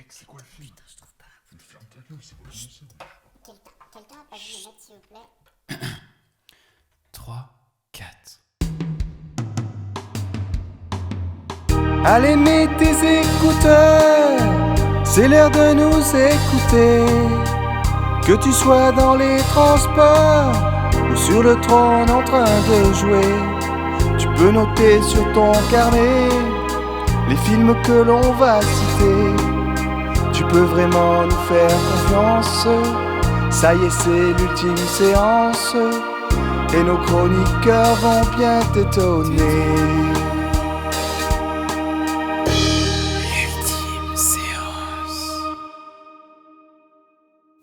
c'est quoi le film? Putain, je trouve pas. Ferme ta gueule, c'est quoi le film? Quelqu'un a pas vu les mettre, s'il vous plaît? 3, 4. Allez, mets tes écouteurs, c'est l'heure de nous écouter. Que tu sois dans les transports ou sur le trône en train de jouer, tu peux noter sur ton carnet les films que l'on va citer. Tu peux vraiment nous faire confiance, ça y est, c'est l'ultime séance, et nos chroniqueurs vont bien t'étonner.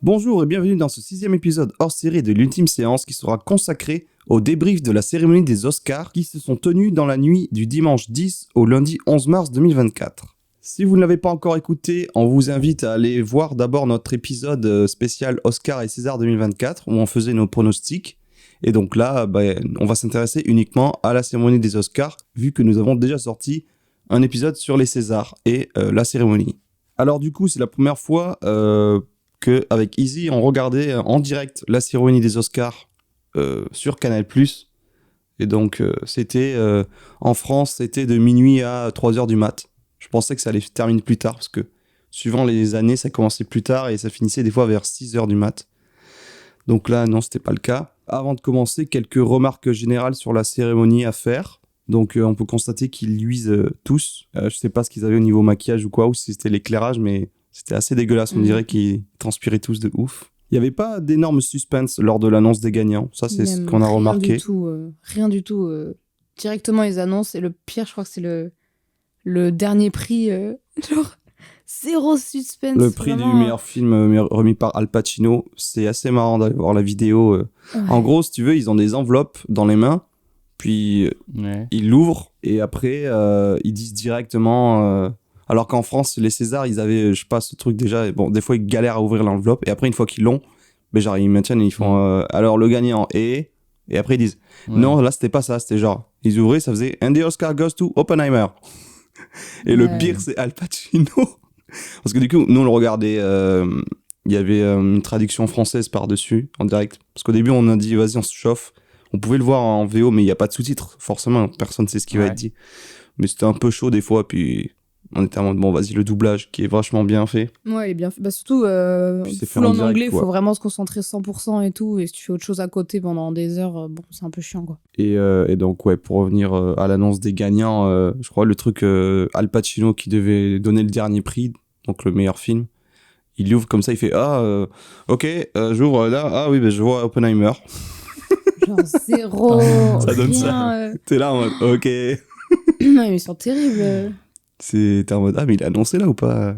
Bonjour et bienvenue dans ce 6e épisode hors série de l'Ultime Séance qui sera consacré au débrief de la cérémonie des Oscars qui se sont tenus dans la nuit du dimanche 10 au lundi 11 mars 2024. Si vous ne l'avez pas encore écouté, on vous invite à aller voir d'abord notre épisode spécial Oscar et César 2024 où on faisait nos pronostics. Et donc là, on va s'intéresser uniquement à la cérémonie des Oscars vu que nous avons déjà sorti un épisode sur les Césars et la cérémonie. Alors du coup, c'est la première fois qu'avec Easy, on regardait en direct la cérémonie des Oscars sur Canal+. Et donc, c'était en France, c'était de minuit à 3h du mat'. Je pensais que ça allait se terminer plus tard, parce que suivant les années, ça commençait plus tard et ça finissait des fois vers 6h du mat'. Donc là, non, c'était pas le cas. Avant de commencer, quelques remarques générales sur la cérémonie à faire. Donc, on peut constater qu'ils luisent tous. Je sais pas ce qu'ils avaient au niveau maquillage ou quoi, ou si c'était l'éclairage, mais c'était assez dégueulasse, on dirait qu'ils transpiraient tous de ouf. Il n'y avait pas d'énorme suspense lors de l'annonce des gagnants, ça c'est ce qu'on a remarqué. Rien du tout. Directement ils annoncent, et le pire je crois que c'est le dernier prix, genre zéro suspense. Le prix vraiment. du meilleur film remis par Al Pacino, c'est assez marrant d'aller voir la vidéo. Ouais. En gros, si tu veux, ils ont des enveloppes dans les mains, puis ils l'ouvrent, et après ils disent directement... Alors qu'en France, les Césars, ils avaient, je sais pas, ce truc déjà. Bon, des fois, ils galèrent à ouvrir l'enveloppe. Et après, une fois qu'ils l'ont, genre, ils maintiennent et ils font alors le gagnant est. Et après, ils disent non, là, c'était pas ça. C'était genre, ils ouvraient, ça faisait And the Oscar goes to Oppenheimer. Et le pire, c'est Al Pacino. Parce que du coup, nous, on le regardait. Il y avait une traduction française par-dessus, en direct. Parce qu'au début, on a dit vas-y, on se chauffe. On pouvait le voir en VO, mais il n'y a pas de sous-titres. Forcément, personne ne sait ce qui va être dit. Mais c'était un peu chaud des fois. Puis. On était en mode, bon, vas-y, le doublage qui est vachement bien fait. Ouais, il est bien fait. Bah, surtout, full en anglais, il faut vraiment se concentrer 100% et tout. Et si tu fais autre chose à côté pendant des heures, bon, c'est un peu chiant, quoi. Et donc, ouais, pour revenir à l'annonce des gagnants, je crois le truc Al Pacino qui devait donner le dernier prix, donc le meilleur film, il ouvre comme ça, il fait ok, j'ouvre là, oui, je vois Oppenheimer. Genre zéro. Ça donne rien, ça. T'es là en mode, ok. Non, mais ils sont terribles. T'es en mode, mais il a annoncé là ou pas?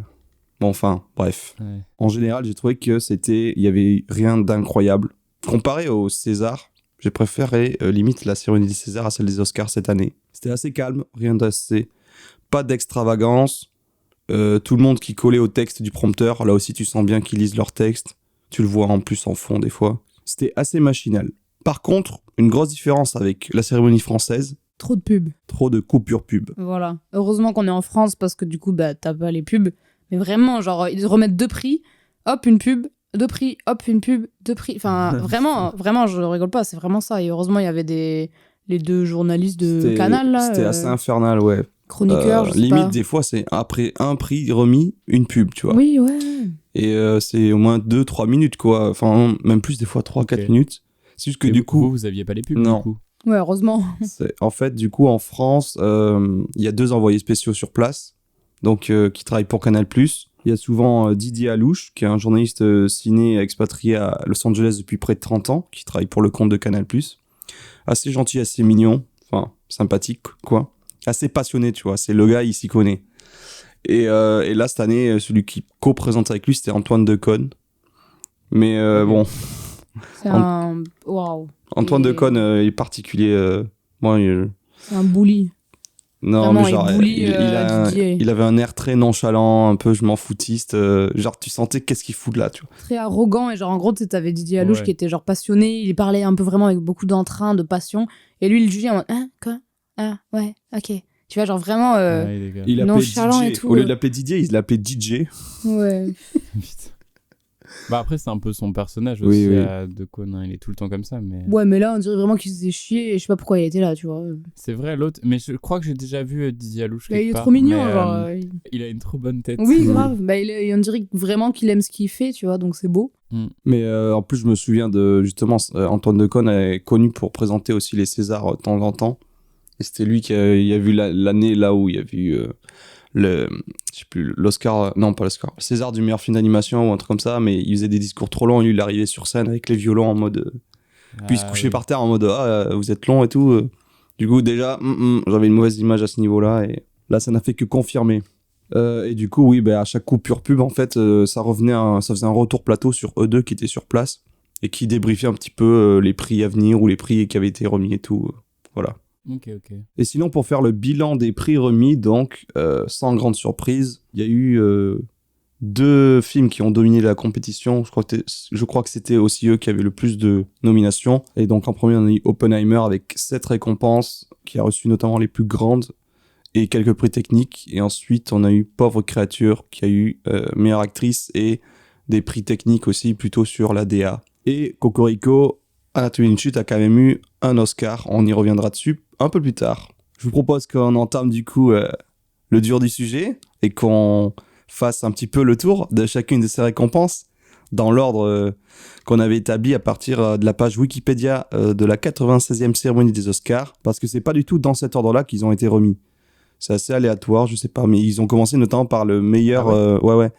Bon, enfin, bref. Ouais. En général, j'ai trouvé que il y avait rien d'incroyable. Comparé au César, j'ai préféré limite la cérémonie des Césars à celle des Oscars cette année. C'était assez calme, rien d'assez. Pas d'extravagance. Tout le monde qui collait au texte du prompteur, là aussi tu sens bien qu'ils lisent leur texte. Tu le vois en plus en fond des fois. C'était assez machinal. Par contre, une grosse différence avec la cérémonie française, trop de pubs. Trop de coupures pub. Voilà. Heureusement qu'on est en France parce que du coup, t'as pas les pubs. Mais vraiment, genre, ils remettent 2 prix, hop, une pub, 2 prix, hop, une pub, 2 prix. Enfin, vraiment, je rigole pas, c'est vraiment ça. Et heureusement, il y avait les 2 journalistes de Canal, là. C'était assez infernal, ouais. Chroniqueurs, je sais limite, pas. des fois, c'est après un prix remis, une pub, tu vois. Oui, ouais. Et c'est au moins 2-3 minutes, quoi. Enfin, même plus, des fois 3-4 minutes. C'est juste que du coup... vous aviez pas les pubs, non. Du coup. Ouais, heureusement. En fait, du coup, en France, il y a 2 envoyés spéciaux sur place, donc qui travaillent pour Canal+. Il y a souvent Didier Alouche, qui est un journaliste ciné expatrié à Los Angeles depuis près de 30 ans, qui travaille pour le compte de Canal+. Assez gentil, assez mignon, enfin, sympathique, quoi. Assez passionné, tu vois, c'est le gars, il s'y connaît. Et là, cette année, celui qui co-présente avec lui, c'était Antoine Decaune. Mais bon... C'est un... Waouh. Antoine Decaune est particulier. C'est un bully. Non, vraiment, mais genre, il avait un air très nonchalant, un peu je m'en foutiste. Genre, tu sentais qu'est-ce qu'il fout de là, tu vois. Très arrogant. Et genre, en gros, tu avais Didier Alouche qui était genre passionné. Il parlait un peu vraiment avec beaucoup d'entrain, de passion. Et lui, il jugeait en mode, hein, quoi? Ah, ouais, ok. Tu vois, genre vraiment. Ouais, les gars. Il l'appelait Nonchalant et DJ. tout, Au lieu de l'appeler Didier, il l'appelait DJ. Ouais. Putain. Bah après, c'est un peu son personnage Oui, aussi oui. de Conan. Il est tout le temps comme ça. Mais Ouais, mais là, on dirait vraiment qu'il se faisait chier et je sais pas pourquoi il était là, tu vois. c'est vrai, l'autre. Mais je crois que j'ai déjà vu Didier Alouche. Bah, il quelque est part, trop mignon, mais, genre. il a une trop bonne tête. Oui, grave. Bah, on dirait vraiment qu'il aime ce qu'il fait, tu vois, donc c'est beau. Mais en plus, je me souviens de justement Antoine Decaune est connu pour présenter aussi les Césars de temps en temps. Et c'était lui qui il y a vu l'année là où il y a vu je sais plus, l'Oscar, non pas l'Oscar, le César du meilleur film d'animation ou un truc comme ça, mais il faisait des discours trop longs et lui il arrivait sur scène avec les violons en mode. Puis il se couchait par terre en mode vous êtes long et tout. Du coup, déjà, j'avais une mauvaise image à ce niveau-là et là ça n'a fait que confirmer. Et du coup, oui, à chaque coupure pub, en fait, ça faisait un retour plateau sur eux deux qui étaient sur place et qui débriefait un petit peu les prix à venir ou les prix qui avaient été remis et tout. Voilà. Ok. Et sinon, pour faire le bilan des prix remis, donc, sans grande surprise, il y a eu 2 films qui ont dominé la compétition. Je crois que c'était aussi eux qui avaient le plus de nominations. Et donc, en premier, on a eu Oppenheimer avec 7 récompenses, qui a reçu notamment les plus grandes et quelques prix techniques. Et ensuite, on a eu Pauvre créature, qui a eu meilleure actrice et des prix techniques aussi, plutôt sur la DA. Et Cocorico, Anatomie d'une chute, a quand même eu un Oscar. On y reviendra dessus un peu plus tard. Je vous propose qu'on entame du coup le dur du sujet et qu'on fasse un petit peu le tour de chacune de ces récompenses dans l'ordre qu'on avait établi à partir de la page Wikipédia de la 96e cérémonie des Oscars, parce que c'est pas du tout dans cet ordre-là qu'ils ont été remis. C'est assez aléatoire, je sais pas, mais ils ont commencé notamment par le meilleur... ouais.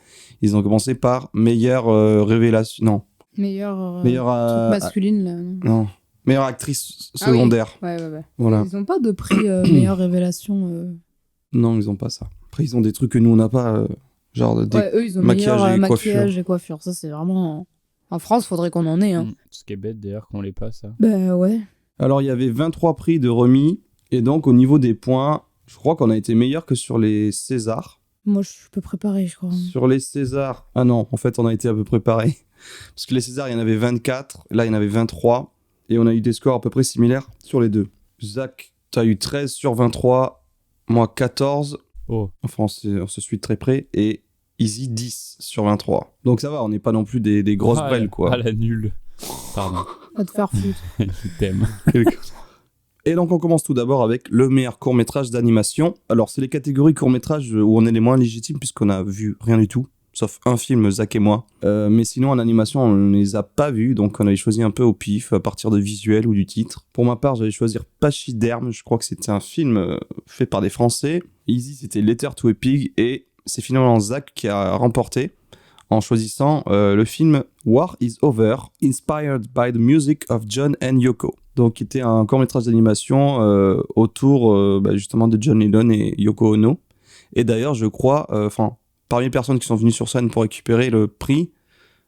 Ils ont commencé par meilleure révélation... Non. Meilleure Meilleure... masculine, là. Non. Meilleure actrice secondaire. Ouais. Voilà. Ils ont pas de prix meilleure révélation. Non, ils ont pas ça. Après, ils ont des trucs que nous, on n'a pas, genre des Ouais, eux, ils ont maquillage meilleur et maquillage et coiffure. Ça, c'est vraiment... En France, faudrait qu'on en ait. Hein. Ce qui est bête d'ailleurs qu'on l'ait pas, ça. Bah ouais. Alors, il y avait 23 prix de remis. Et donc, au niveau des points, je crois qu'on a été meilleur que sur les Césars. Moi, je suis peu préparé, je crois. Sur les Césars... Ah non, en fait, on a été à peu près pareil. Parce que les Césars, il y en avait 24. Là, il y en avait 23. Et on a eu des scores à peu près similaires sur les deux. Zach, t'as eu 13 sur 23. Moi, 14. Oh. Enfin, on se suit de très près. Et Easy, 10 sur 23. Donc ça va, on n'est pas non plus des grosses brelles, quoi. Ah, la nulle. Pardon. Va te faire foutre. Je t'aime. Et donc, on commence tout d'abord avec le meilleur court-métrage d'animation. Alors, c'est les catégories court-métrage où on est les moins légitimes, puisqu'on a vu rien du tout. Sauf un film, Zach et moi. Mais sinon, en animation, on ne les a pas vus. Donc, on avait choisi un peu au pif, à partir de visuels ou du titre. Pour ma part, j'allais choisir Pachyderme. Je crois que c'était un film fait par des Français. Easy, c'était Letter to a Pig. Et c'est finalement Zach qui a remporté en choisissant le film War is Over, Inspired by the Music of John and Yoko. Donc, qui était un court-métrage d'animation autour justement de John Lennon et Yoko Ono. Et d'ailleurs, je crois... parmi les personnes qui sont venues sur scène pour récupérer le prix,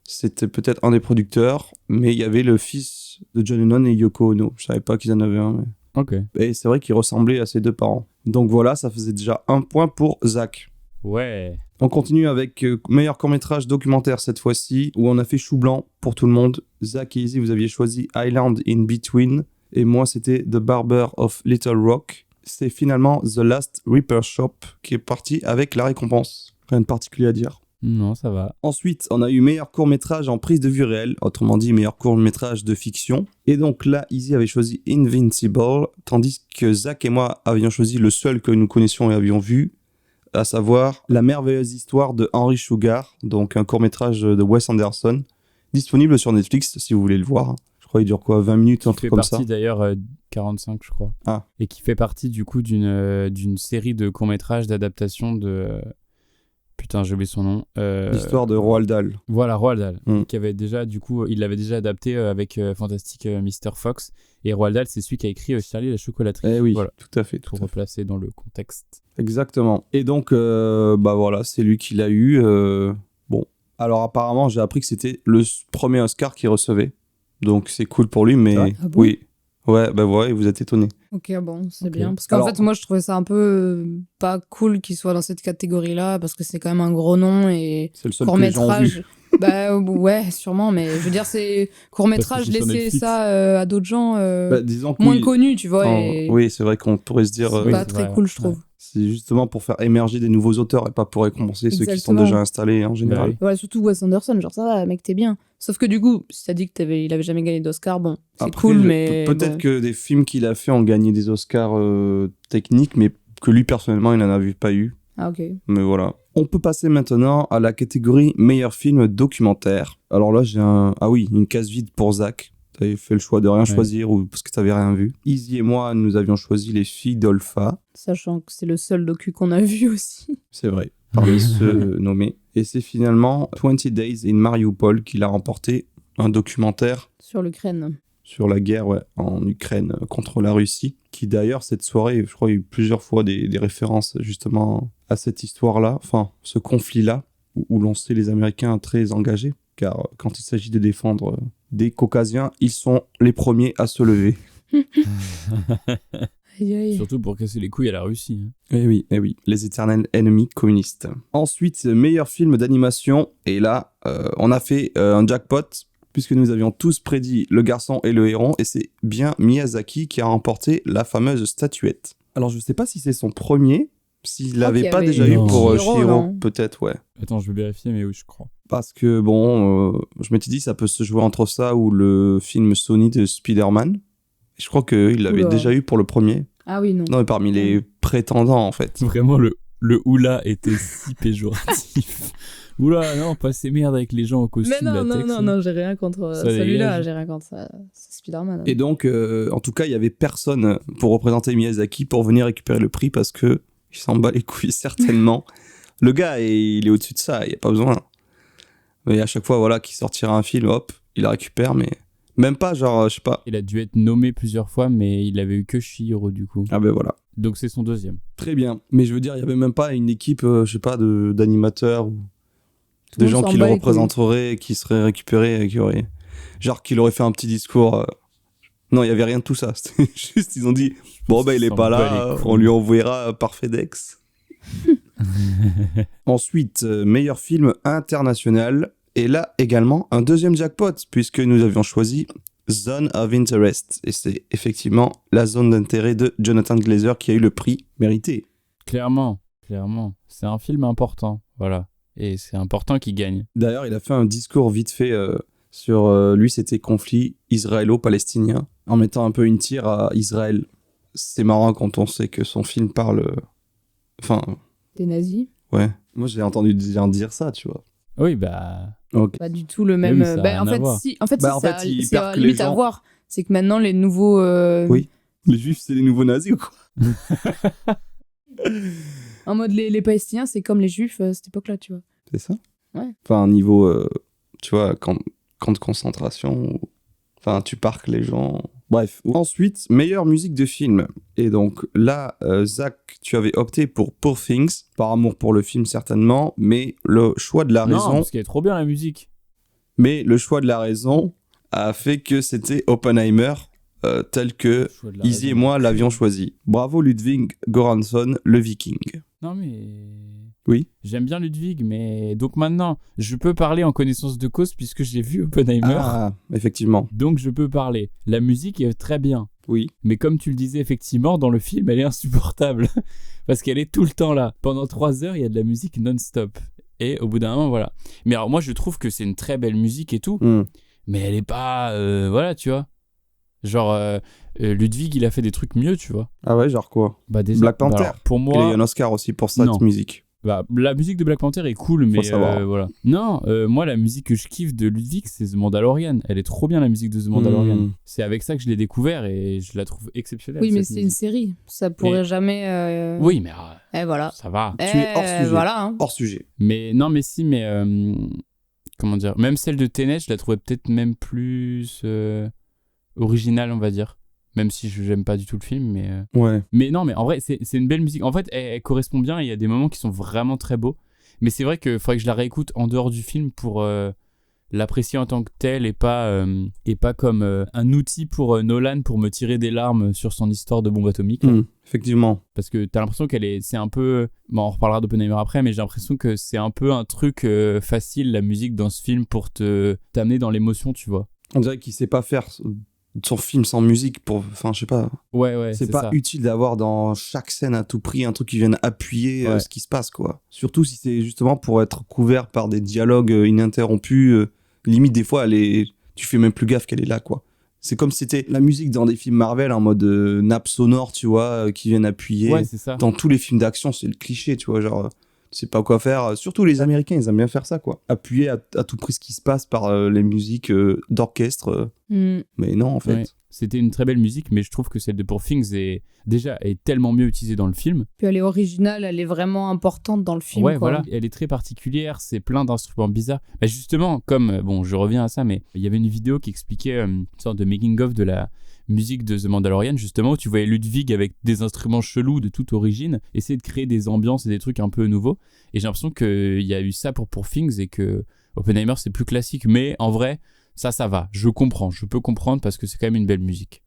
c'était peut-être un des producteurs, mais il y avait le fils de John Lennon et Yoko Ono. Je savais pas qu'ils en avaient un, mais... Ok. Et c'est vrai qu'il ressemblait à ses deux parents. Donc voilà, ça faisait déjà un point pour Zach. Ouais. On continue avec meilleur court-métrage documentaire cette fois-ci, où on a fait chou blanc pour tout le monde. Zach et Izzy, vous aviez choisi Island in Between, et moi c'était The Barber of Little Rock. C'est finalement The Last Repair Shop qui est parti avec la récompense. Rien de particulier à dire. Non, ça va. Ensuite, on a eu meilleur court-métrage en prise de vue réelle, autrement dit meilleur court-métrage de fiction. Et donc là, Izzy avait choisi Invincible, tandis que Zach et moi avions choisi le seul que nous connaissions et avions vu, à savoir La merveilleuse histoire de Henry Sugar, donc un court-métrage de Wes Anderson, disponible sur Netflix si vous voulez le voir. Je crois qu'il dure quoi, 20 minutes, un truc comme ça. Qui fait partie d'ailleurs 45, je crois. Ah. Et qui fait partie du coup d'une série de courts-métrages d'adaptation de... Putain, j'ai oublié son nom. L'histoire de Roald Dahl. Voilà, Roald Dahl. Mm. Qui avait déjà, du coup, il l'avait déjà adapté avec Fantastic Mr. Fox. Et Roald Dahl, c'est celui qui a écrit Charlie et la chocolaterie. Eh oui, voilà. tout à fait. Pour replacer dans le contexte. Exactement. Et donc, voilà, c'est lui qui l'a eu. Bon, alors apparemment, j'ai appris que c'était le premier Oscar qu'il recevait. Donc, c'est cool pour lui, mais Ah bon oui. Ouais, vous êtes étonné. Ok, bon, c'est Ok. bien. Parce qu'en Alors- fait, moi, je trouvais ça un peu pas cool qu'il soit dans cette catégorie-là, parce que c'est quand même un gros nom et C'est le seul que les gens ont vu. court-métrage. Bah ouais, sûrement, mais je veux dire, c'est court-métrage, Parce que c'est sur laisser Netflix. ça à d'autres gens Disons que moins oui. connus, tu vois. Et Oui, c'est vrai qu'on pourrait se dire. c'est oui, pas c'est très vrai, cool, je ouais. trouve. C'est justement pour faire émerger des nouveaux auteurs et pas pour récompenser ceux qui sont Exactement. déjà installés en général. Bah oui. Voilà, surtout Wes Anderson, genre ça va, mec, t'es bien. Sauf que du coup, si t'as dit il avait jamais gagné d'Oscar, bon, c'est Après, cool, mais. peut-être bon. que des films qu'il a fait ont gagné des Oscars techniques, mais que lui personnellement, il n'en a pas eu. Ah, ok. Mais voilà. On peut passer maintenant à la catégorie meilleur film documentaire. Alors là, j'ai une case vide pour Zach. T'avais fait le choix de rien choisir ou parce que t'avais rien vu. Izzy et moi, nous avions choisi Les Filles d'Olpha. Sachant que c'est le seul docu qu'on a vu aussi. C'est vrai. Parmi ceux nommés. Et c'est finalement 20 Days in Mariupol qui l'a remporté, un documentaire Sur l'Ukraine. sur la guerre en Ukraine contre la Russie, qui d'ailleurs, cette soirée, je crois qu'il y a eu plusieurs fois des références justement à cette histoire-là, enfin, ce conflit-là, où l'on sait les Américains très engagés, car quand il s'agit de défendre des Caucasiens, ils sont les premiers à se lever. Aïe, aïe. Surtout pour casser les couilles à la Russie. Hein. Eh oui, les éternels ennemis communistes. Ensuite, meilleur film d'animation, et là, on a fait un jackpot, puisque nous avions tous prédit Le Garçon et le Héron, et c'est bien Miyazaki qui a remporté la fameuse statuette. Alors, je sais pas si c'est son premier, s'il crois l'avait qu'il y pas avait déjà eu Non. pour Chihiro, Chihiro, non peut-être, ouais. Attends, je vais vérifier, mais oui, je crois. Parce que, bon, je m'étais dit, ça peut se jouer entre ça ou le film Sony de Spider-Man. Je crois qu'il l'avait Oula. déjà eu pour le premier. Ah oui, non. Non, mais parmi les prétendants, en fait. Vraiment, le oula était si péjoratif. Oula, non, pas ces merdes avec les gens au costume Mais non, latex. non, j'ai rien contre Ça celui-là, dégage. j'ai rien contre ça. C'est Spider-Man. Et donc, en tout cas, il y avait personne pour représenter Miyazaki pour venir récupérer le prix parce que il s'en bat les couilles certainement. Le gars, il est au-dessus de ça, il n'y a pas besoin. Mais à chaque fois, voilà, qu'il sortira un film, hop, il la récupère, mais même pas, genre, je sais pas. Il a dû être nommé plusieurs fois, mais il avait eu que Chihiro du coup. Ah ben voilà. Donc c'est son deuxième. Très bien. Mais je veux dire, il n'y avait même pas une équipe, je sais pas, d'animateurs ou Tout le de monde gens s'en qui le bat les couilles. représenteraient, qui seraient récupérés, qui auraient... Genre, qu'il aurait fait un petit discours. Non, il n'y avait rien de tout ça. C'était juste, ils ont dit, bon, bah, il est S'en pas bat là, les couilles. on lui envoyera par FedEx. Ensuite, meilleur film international. Et là, également, un deuxième jackpot, puisque nous avions choisi Zone of Interest. Et c'est effectivement la zone d'intérêt de Jonathan Glazer qui a eu le prix mérité. Clairement. C'est un film important, voilà. Et c'est important qu'il gagne. D'ailleurs, il a fait un discours vite fait sur, lui, c'était conflit israélo-palestinien, en mettant un peu une tire à Israël. C'est marrant quand on sait que son film parle... Enfin, Des nazis. ouais. Moi, j'ai entendu dire ça, tu vois. Oui, bah... Ok. Pas du tout le même. oui, ça a rien en à fait, voir. si. En fait, Bah, si, en ça- fait, il c'est perd que les limite à gens- voir. C'est que maintenant, les nouveaux. Oui. Les juifs, c'est les nouveaux nazis ou quoi? En mode, les Palestiniens, c'est comme les Juifs à cette époque-là, tu vois. C'est ça? Ouais. Enfin, un niveau, tu vois, camp de concentration, enfin, tu parques les gens... Bref. Ensuite, meilleure musique de film. Et donc là, Zach, tu avais opté pour Poor Things, par amour pour le film certainement, mais le choix de la Non, raison... parce qu'elle est trop bien la musique. Mais le choix de la raison a fait que c'était Oppenheimer, tel que Choix de la Izzy et raison. moi l'avions choisi. Bravo Ludwig Göransson, le Viking. Non mais... Oui. J'aime bien Ludwig, mais... Donc maintenant, je peux parler en connaissance de cause puisque j'ai vu Oppenheimer. Ah, effectivement. Donc je peux parler. La musique est très bien. Oui. Mais comme tu le disais, effectivement, dans le film, elle est insupportable. Parce qu'elle est tout le temps là. Pendant 3 heures, il y a de la musique non-stop. Et au bout d'un moment, voilà. Mais alors moi, je trouve que c'est une très belle musique et tout. Hmm. Mais elle est pas... voilà, tu vois. Genre, Ludwig, il a fait des trucs mieux, tu vois. Ah ouais, genre quoi? Bah, déjà, Black Panther. alors, pour Il a eu moi... un Oscar aussi pour cette Non. musique. Bah, la musique de Black Panther est cool, mais savoir. voilà. Non, moi, la musique que je kiffe de Ludwig, c'est The Mandalorian. Elle est trop bien, la musique de The Mandalorian. Hmm. C'est avec ça que je l'ai découvert et je la trouve exceptionnelle. Oui, mais cette c'est une musique. série. Ça pourrait Mais- jamais. Oui, mais Et voilà. ça va. Tu es hors sujet. Voilà. Hein. Hors sujet. Mais non, mais si, mais comment dire, même celle de Tenet, je la trouvais peut-être même plus originale, on va dire. Même si je j'aime pas du tout le film, Ouais. mais non, mais en vrai, c'est une belle musique. En fait, elle correspond bien. Il y a des moments qui sont vraiment très beaux. Mais c'est vrai qu'il faudrait que je la réécoute en dehors du film pour l'apprécier en tant que tel et pas comme un outil pour Nolan pour me tirer des larmes sur son histoire de bombe atomique. Effectivement. Parce que t'as l'impression c'est un peu... Bon, on reparlera d'Oppenheimer après, mais j'ai l'impression que c'est un peu un truc facile, la musique dans ce film, pour t'amener dans l'émotion, tu vois. On dirait qu'il sait pas faire son film sans musique pour... Enfin, je sais pas. Ouais, c'est pas ça. utile d'avoir dans chaque scène à tout prix un truc qui vienne appuyer ce qui se passe, quoi. Surtout si c'est justement pour être couvert par des dialogues ininterrompus. Limite, des fois, tu fais même plus gaffe qu'elle est là, quoi. C'est comme si c'était la musique dans des films Marvel en mode nappe sonore, tu vois, qui viennent appuyer. Ouais, c'est ça. Dans tous les films d'action, c'est le cliché, tu vois, genre... Tu sais pas quoi faire. Surtout les Américains, ils aiment bien faire ça, quoi. Appuyer à tout prix ce qui se passe par les musiques d'orchestre. Mais non, en fait. Ouais. C'était une très belle musique, mais je trouve que celle de Poor Things est tellement mieux utilisée dans le film. Puis elle est originale, elle est vraiment importante dans le film. Ouais, quoi. voilà. Elle est très particulière, c'est plein d'instruments bizarres. Bah justement, comme, bon, je reviens à ça, mais il y avait une vidéo qui expliquait une sorte de making-of de la musique de The Mandalorian, justement, où tu voyais Ludwig avec des instruments chelous de toute origine, essayer de créer des ambiances et des trucs un peu nouveaux. Et j'ai l'impression qu'il y a eu ça pour Poor Things et que Oppenheimer, c'est plus classique. Mais en vrai, ça va. Je peux comprendre parce que c'est quand même une belle musique.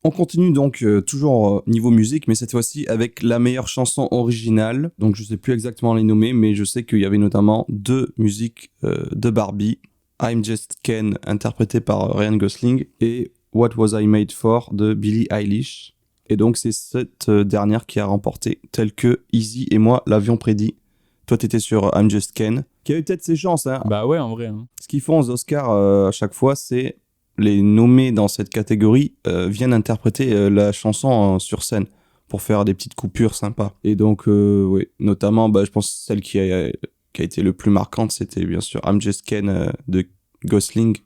On continue donc toujours niveau musique, mais cette fois-ci avec la meilleure chanson originale. Donc je sais plus exactement les nommer, mais je sais qu'il y avait notamment 2 musiques de Barbie. I'm Just Ken, interprété par Ryan Gosling, et What Was I Made For de Billie Eilish. Et donc c'est cette dernière qui a remporté, tel que Easy et moi l'avions prédit. Toi t'étais sur I'm Just Ken, qui avait peut-être ses chances. Hein. Bah ouais, en vrai. Hein. Ce qu'ils font aux Oscars à chaque fois, c'est les nommés dans cette catégorie viennent interpréter la chanson sur scène pour faire des petites coupures sympas. Et donc, oui, notamment, je pense que celle qui a été le plus marquante, c'était bien sûr I'm Just Ken de Gosling,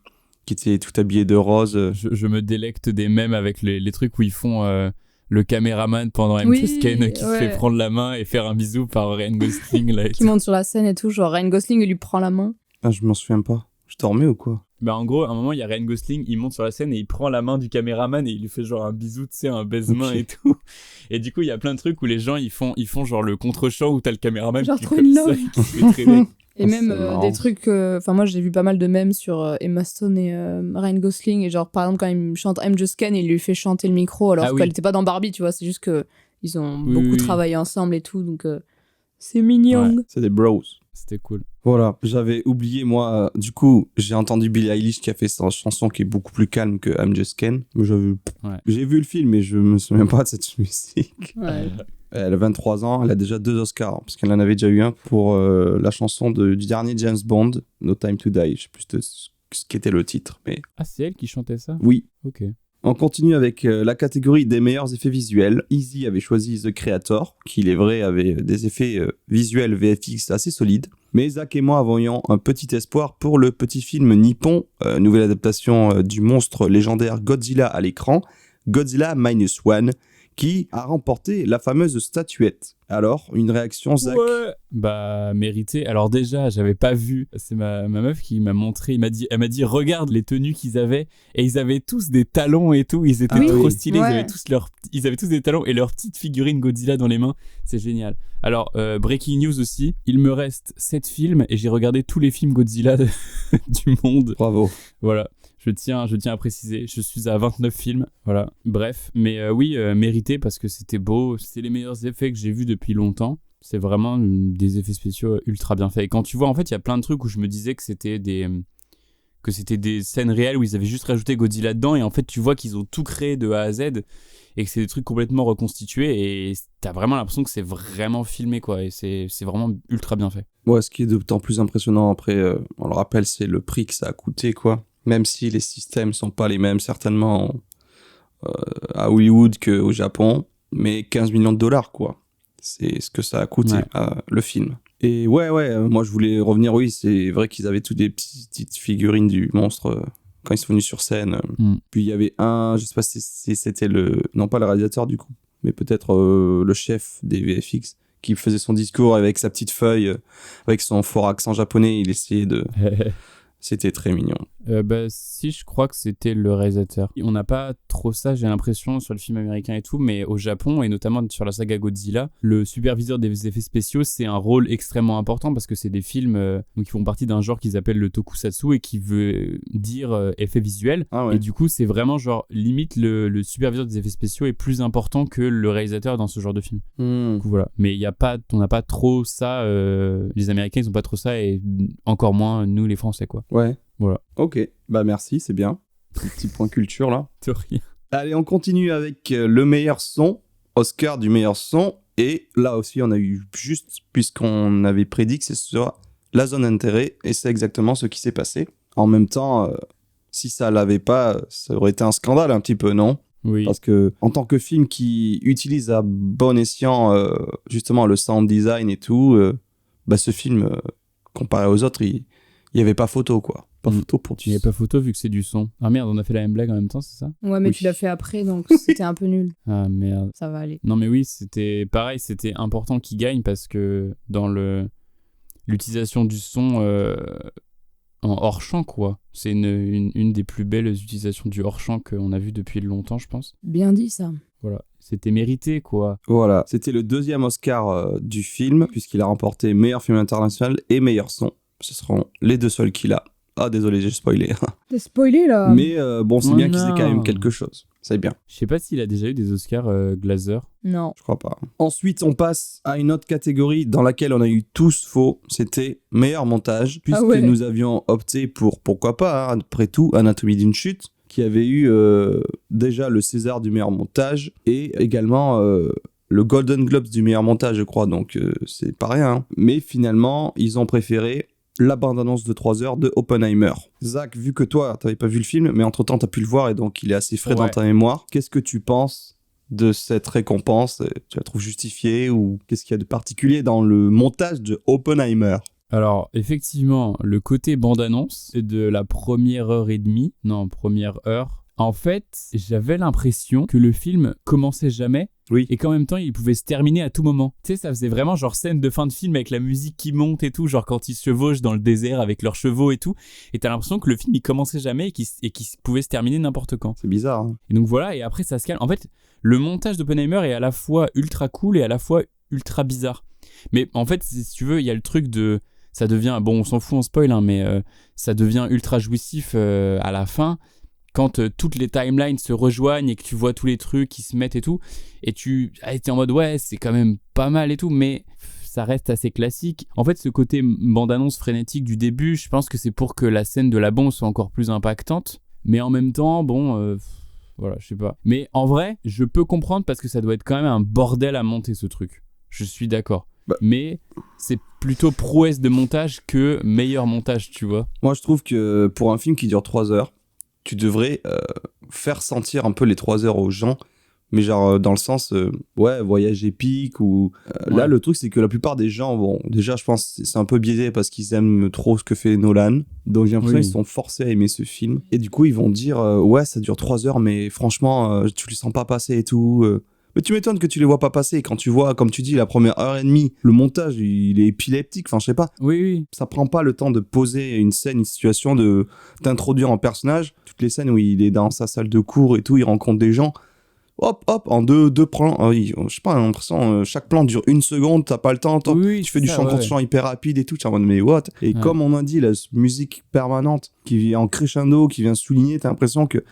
qui était tout habillé de rose. Je me délecte des mèmes avec les trucs où ils font le caméraman pendant I'm Just Ken qui se fait prendre la main et faire un bisou par Ryan Gosling. Là, qui monte sur la scène et tout, genre Ryan Gosling, il lui prend la main. Ah, je m'en souviens pas. Je dormais ou quoi? Bah en gros, à un moment, il y a Ryan Gosling, il monte sur la scène et il prend la main du caméraman et il lui fait genre un bisou, tu sais, un baise-main et tout. Et du coup, il y a plein de trucs où les gens, ils font genre le contre-champ où t'as le caméraman genre qui est trop comme in ça, love. qui se fait traîner. Et même marrant. des trucs... Enfin, moi, j'ai vu pas mal de mèmes sur Emma Stone et Ryan Gosling. Et genre, par exemple, quand il chante I'm Just Ken, il lui fait chanter le micro alors qu'elle était pas dans Barbie, tu vois. C'est juste que ils ont beaucoup travaillé ensemble et tout. Donc, c'est mignon. Ouais. C'est des bros. C'était cool. Voilà, j'avais oublié, moi, du coup, j'ai entendu Billie Eilish qui a fait sa chanson qui est beaucoup plus calme que I'm Just Ken. J'ai vu le film, mais je me souviens pas de cette musique. Ouais. Elle a 23 ans, elle a déjà 2 Oscars, parce qu'elle en avait déjà eu un pour la chanson du dernier James Bond, No Time to Die. Je sais plus ce qu'était le titre, mais... Ah, c'est elle qui chantait ça? Oui. Ok. On continue avec la catégorie des meilleurs effets visuels. Easy avait choisi The Creator, qui, il est vrai, avait des effets visuels VFX assez solides. Mais Zach et moi avions un petit espoir pour le petit film nippon, nouvelle adaptation du monstre légendaire Godzilla à l'écran, Godzilla Minus One, qui a remporté la fameuse statuette. Alors, une réaction, Zach? Ouais. Bah, mérité. Alors déjà, j'avais pas vu. C'est ma meuf qui m'a montré. Elle m'a dit, regarde les tenues qu'ils avaient. Et ils avaient tous des talons et tout. Ils étaient trop stylés. Ouais. Ils avaient tous des talons et leur petite figurine Godzilla dans les mains. C'est génial. Alors, breaking news aussi. Il me reste 7 films et j'ai regardé tous les films Godzilla du monde. Bravo. Voilà. Je tiens à préciser, je suis à 29 films, voilà. Bref, mais oui, mérité parce que c'était beau, c'est les meilleurs effets que j'ai vus depuis longtemps. C'est vraiment des effets spéciaux ultra bien faits. Et quand tu vois, en fait, il y a plein de trucs où je me disais que c'était des scènes réelles où ils avaient juste rajouté Godzilla dedans et en fait, tu vois qu'ils ont tout créé de A à Z et que c'est des trucs complètement reconstitués et t'as vraiment l'impression que c'est vraiment filmé, quoi. Et c'est vraiment ultra bien fait. Ouais, ce qui est d'autant plus impressionnant après, on le rappelle, c'est le prix que ça a coûté, quoi. Même si les systèmes sont pas les mêmes certainement à Hollywood qu'au Japon, mais 15 millions de dollars, quoi. C'est ce que ça a coûté, le film. Et ouais, moi je voulais revenir, oui, c'est vrai qu'ils avaient toutes des petites figurines du monstre quand ils sont venus sur scène. Puis il y avait je sais pas si c'était non pas le réalisateur du coup, mais peut-être le chef des VFX, qui faisait son discours avec sa petite feuille, avec son fort accent japonais, il essayait de... C'était très mignon. Si, je crois que c'était le réalisateur. On n'a pas trop ça, j'ai l'impression, sur le film américain et tout, mais au Japon, et notamment sur la saga Godzilla, le superviseur des effets spéciaux, c'est un rôle extrêmement important parce que c'est des films donc, qui font partie d'un genre qu'ils appellent le tokusatsu et qui veut dire effets visuels. Ah ouais. Et du coup, c'est vraiment genre, limite, le superviseur des effets spéciaux est plus important que le réalisateur dans ce genre de film. Du coup, voilà. Mais on n'a pas trop ça, les Américains, ils n'ont pas trop ça, et encore moins nous, les Français, quoi. Ouais. Voilà. Ok, bah merci, c'est bien. Petit point culture là. De rien. Allez, on continue avec le meilleur son, Oscar du meilleur son. Et là aussi, on a eu juste, puisqu'on avait prédit que ce sera la zone d'intérêt, et c'est exactement ce qui s'est passé. En même temps, si ça l'avait pas, ça aurait été un scandale un petit peu, non ? Oui. Parce que en tant que film qui utilise à bon escient justement le sound design et tout, ce film, comparé aux autres, il n'y avait pas photo, quoi. Pas photo pour Il n'y a pas photo vu que c'est du son. Ah merde, on a fait la même blague en même temps, c'est ça ? Ouais, mais Oui. tu l'as fait après, donc c'était un peu nul. Ah merde. Ça va aller. Non mais oui, c'était pareil, c'était important qu'il gagne parce que dans l'utilisation du son en hors-champ, quoi. C'est une des plus belles utilisations du hors-champ qu'on a vu depuis longtemps, je pense. Bien dit, ça. Voilà, c'était mérité, quoi. Voilà, c'était le deuxième Oscar du film, puisqu'il a remporté meilleur film international et meilleur son. Ce seront les deux seuls qu'il a. Ah, désolé, j'ai spoilé. T'es spoilé, là. Mais bon, c'est Oh bien qu'ils aient non. quand même quelque chose. C'est bien, Je sais pas s'il a déjà eu des Oscars Glaser. Non. je crois pas. Ensuite, on passe à une autre catégorie dans laquelle on a eu tous faux. C'était meilleur montage, puisque ouais. nous avions opté pour, pourquoi pas, hein, après tout, Anatomie d'une chute, qui avait eu déjà le César du meilleur montage et également le Golden Globes du meilleur montage, je crois. Donc, c'est pas rien. Hein. Mais finalement, ils ont préféré la bande-annonce de 3 heures de Oppenheimer. Zach, vu que toi, t'avais pas vu le film, mais entre-temps, t'as pu le voir et donc il est assez frais dans Ouais. ta mémoire, qu'est-ce que tu penses de cette récompense ? Tu la trouves justifiée ou qu'est-ce qu'il y a de particulier dans le montage de Oppenheimer ? Alors, effectivement, le côté bande-annonce de la première heure et demie, en fait, j'avais l'impression que le film commençait jamais. Oui. Et qu'en même temps, il pouvait se terminer à tout moment. Tu sais, ça faisait vraiment genre scène de fin de film avec la musique qui monte et tout, genre quand ils se chevauchent dans le désert avec leurs chevaux et tout. Et t'as l'impression que le film, il commençait jamais et qu'il pouvait se terminer n'importe quand. C'est bizarre. Hein. Et donc voilà, et après, ça se calme. En fait, le montage d'Oppenheimer est à la fois ultra cool et à la fois ultra bizarre. Mais en fait, si tu veux, il y a le truc de... Ça devient... Bon, on s'en fout en spoil, hein, mais ça devient ultra jouissif à la fin. Quand toutes les timelines se rejoignent et que tu vois tous les trucs qui se mettent et tout, et tu es en mode ouais, c'est quand même pas mal et tout, mais ça reste assez classique. En fait, ce côté bande-annonce frénétique du début, je pense que c'est pour que la scène de la bombe soit encore plus impactante, mais en même temps, bon, voilà, je sais pas. Mais en vrai, je peux comprendre parce que ça doit être quand même un bordel à monter ce truc. Je suis d'accord. Mais c'est plutôt prouesse de montage que meilleur montage, tu vois. Moi, je trouve que pour un film qui dure 3 heures, tu devrais faire sentir un peu les 3 heures aux gens, mais genre dans le sens, ouais, voyage épique ou... Ouais. Là, le truc, c'est que la plupart des gens, bon, déjà, je pense que c'est un peu biaisé parce qu'ils aiment trop ce que fait Nolan, donc j'ai l'impression Oui. qu'ils sont forcés à aimer ce film, et du coup, ils vont dire, ouais, ça dure 3 heures, mais franchement, tu les sens pas passer et tout... Mais tu m'étonnes que tu les vois pas passer. Quand tu vois, comme tu dis, la première heure et demie, le montage, il est épileptique. Enfin, je sais pas. Oui, oui. Ça prend pas le temps de poser une scène, une situation, de t'introduire en personnage. Toutes les scènes où il est dans sa salle de cours et tout, il rencontre des gens. Hop, en deux plans. Je sais pas, j'ai l'impression, chaque plan dure 1 seconde, t'as pas le temps. Oui, tu fais c'est du ça, champ contre ouais. champ hyper rapide et tout. Tu es en mode, mais what ? Et Ouais. comme on a dit, la musique permanente qui vient en crescendo, qui vient souligner, t'as l'impression que.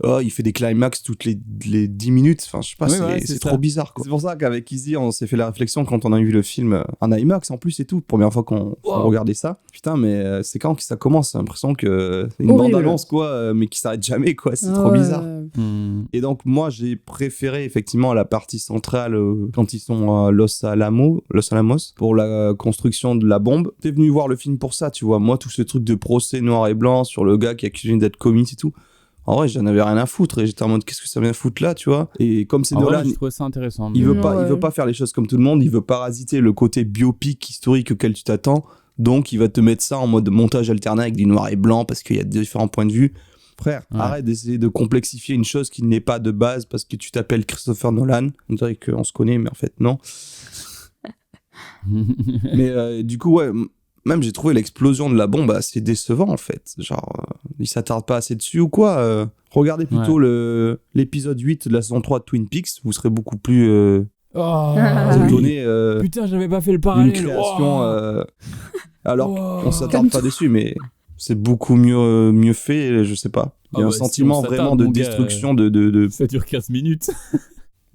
Oh, il fait des climax toutes les 10 minutes. Enfin, je sais pas, Oui, c'est ouais, c'est ça. trop bizarre, quoi. C'est pour ça qu'avec Izzy, on s'est fait la réflexion quand on a vu le film en IMAX en plus et tout. Première fois qu'on regardait ça. Putain, mais c'est quand que ça commence ? J'ai l'impression que c'est une Horrible. bande-annonce, quoi, mais qui s'arrête jamais, quoi. C'est Ah trop ouais. bizarre. Et donc, moi, j'ai préféré effectivement la partie centrale quand ils sont à Los Alamos, pour la construction de la bombe. T'es venu voir le film pour ça, tu vois. Moi, tout ce truc de procès noir et blanc sur le gars qui est accusé d'être commis et tout. En vrai, j'en avais rien à foutre et j'étais en mode qu'est-ce que ça vient foutre là, tu vois. Et comme c'est En vrai, Nolan, je trouvais ça intéressant. il mais- veut pas, il Ouais. veut pas faire les choses comme tout le monde. Il veut parasiter le côté biopic historique auquel tu t'attends. Donc, il va te mettre ça en mode montage alterné avec du noir et blanc parce qu'il y a différents points de vue. Frère, Ouais. arrête d'essayer de complexifier une chose qui n'est pas de base parce que tu t'appelles Christopher Nolan. On dirait qu'on se connaît, mais en fait, non. Mais du coup, ouais, même j'ai trouvé l'explosion de la bombe assez décevant en fait. Genre, il s'attarde pas assez dessus ou quoi. Regardez plutôt l'épisode 8 de la saison 3 de Twin Peaks, vous serez beaucoup plus Oh, étonné putain, j'avais pas fait le d'une parallèle. création. Alors Wow. qu'on s'attarde pas dessus, mais c'est beaucoup mieux fait, je sais pas. Il y a un bah, si sentiment on s'attarde, vraiment de mon gars, destruction de... Ça dure 15 minutes.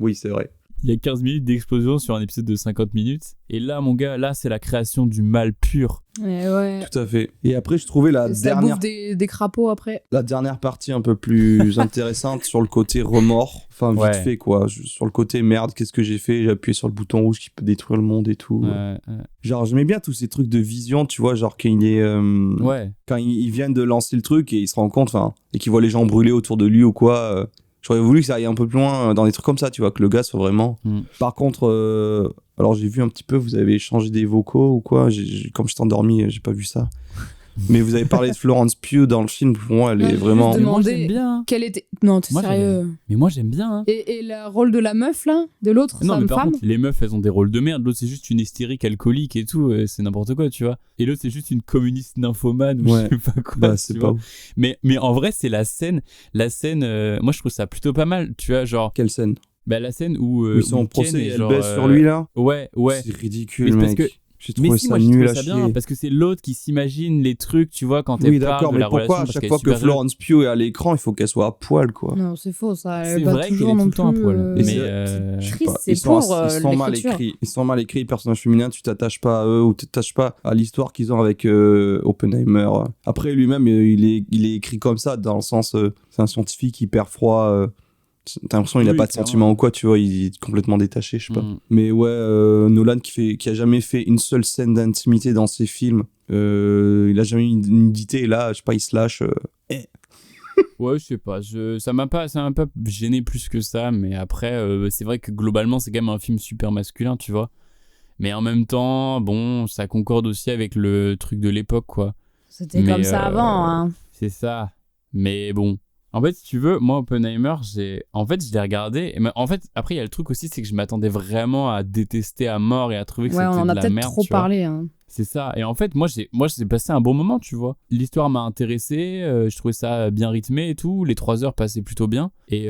Oui, c'est vrai. Il y a 15 minutes d'explosion sur un épisode de 50 minutes. Et là, mon gars, là, c'est la création du mal pur. Ouais. Tout à fait. Et après, je trouvais Ça bouffe des crapauds après. la dernière partie un peu plus intéressante sur le côté remords. Enfin, vite Ouais. fait, quoi. Sur le côté merde, qu'est-ce que j'ai fait? J'ai appuyé sur le bouton rouge qui peut détruire le monde et tout. Genre, j'aimais bien tous ces trucs de vision, tu vois, genre qu'il est... Ouais. Quand ils viennent de lancer le truc et il se rend compte, enfin, et qu'il voit les gens brûler autour de lui ou quoi... J'aurais voulu que ça aille un peu plus loin dans des trucs comme ça, tu vois, que le gars soit vraiment... Par contre, alors j'ai vu un petit peu, vous avez changé des vocaux ou quoi, comme je t'ai endormi, j'ai pas vu ça. Mais vous avez parlé de Florence Pugh dans le film, pour moi, elle Ouais, est j'ai vraiment... juste Mais moi, demandé j'aime bien. quel était. Non, t'es Moi, sérieux. Mais moi, j'aime bien. Hein. Et le rôle de la meuf là, de l'autre, Non, mais par femme. contre, les meufs, elles ont des rôles de merde. L'autre, c'est juste une hystérique alcoolique et tout. C'est n'importe quoi, tu vois. Et l'autre, c'est juste une communiste nymphomane ou Ouais. je sais pas quoi. Bah, tu c'est vois. pas... Mais en vrai, c'est la scène. Moi, je trouve ça plutôt pas mal. Tu vois, genre, Quelle scène? bah, la scène où. Où ils sont où au procès Ken et est elle genre, baisse sur lui, là? Ouais. C'est ridicule, Mais parce mec. que- J'ai Mais trouvé si, ça moi, j'ai nul trouvé à ça chier. bien. Parce que c'est l'autre qui s'imagine les trucs, tu vois, quand Oui, elle parle d'accord, de mais la relation. pourquoi à parce chaque qu'elle fois est que super jeune. Florence Pugh est à l'écran, il faut qu'elle soit à poil, quoi? Non, c'est faux ça. C'est Elle est pas vrai qu'elle toujours est non tout le temps à plus, poil. Et Mais c'est- Je sais sais pas, pas. C'est ils sont, pour ils sont mal l'écriture. écrits. Ils sont mal écrits, les personnages féminins, tu t'attaches pas à eux ou tu t'attaches pas à l'histoire qu'ils ont avec Oppenheimer. Après, lui-même, il est écrit comme ça, dans le sens, c'est un scientifique hyper froid. T'as l'impression qu'il a Oui, pas de clairement. sentiments ou quoi, tu vois, il est complètement détaché, je sais pas. Mais ouais, Nolan qui a jamais fait une seule scène d'intimité dans ses films, il a jamais eu une nudité, et là, je sais pas, il se lâche. Ouais, je sais pas. Ça m'a pas gêné plus que ça. Mais après, c'est vrai que globalement, c'est quand même un film super masculin, tu vois. Mais en même temps, bon, ça concorde aussi avec le truc de l'époque, quoi. C'était Mais, comme ça avant. Hein. C'est ça. Mais bon. En fait, si tu veux, moi, Oppenheimer, je l'ai regardé. En fait, après, il y a le truc aussi, c'est que je m'attendais vraiment à détester à mort et à trouver que Ouais, c'était on en a de la peut-être merde. trop tu vois. parlé. Hein. C'est ça. Et en fait, moi, j'ai passé un bon moment, tu vois. L'histoire m'a intéressé, je trouvais ça bien rythmé et tout. Les 3 heures passaient plutôt bien. Et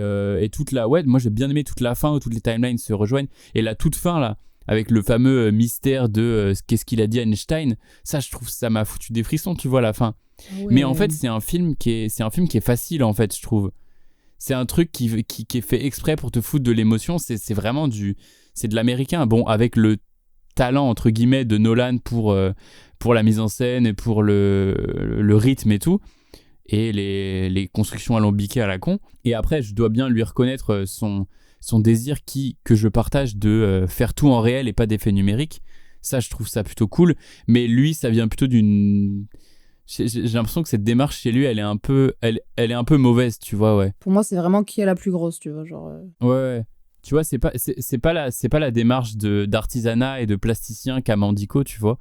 toute la... Ouais, moi, j'ai bien aimé toute la fin où toutes les timelines se rejoignent. Et la toute fin, là, avec le fameux mystère de qu'est-ce qu'il a dit à Einstein, ça, je trouve, ça m'a foutu des frissons, tu vois, à la fin. Mais en fait, c'est un film qui est facile, en fait, je trouve. C'est un truc qui est fait exprès pour te foutre de l'émotion. C'est vraiment c'est de l'américain. Bon, avec le talent entre guillemets de Nolan pour la mise en scène et pour le rythme et tout, et les constructions alambiquées à la con. Et après, je dois bien lui reconnaître son désir que je partage de faire tout en réel et pas d'effets numériques. Ça, je trouve ça plutôt cool. Mais lui, ça vient plutôt d'une... J'ai l'impression que cette démarche chez lui, elle est un peu mauvaise, tu vois, ouais. Pour moi, c'est vraiment qui est la plus grosse, tu vois. Genre, Ouais. Tu vois, c'est pas la démarche d'artisanat et de plasticien qu'a Mandico, tu vois,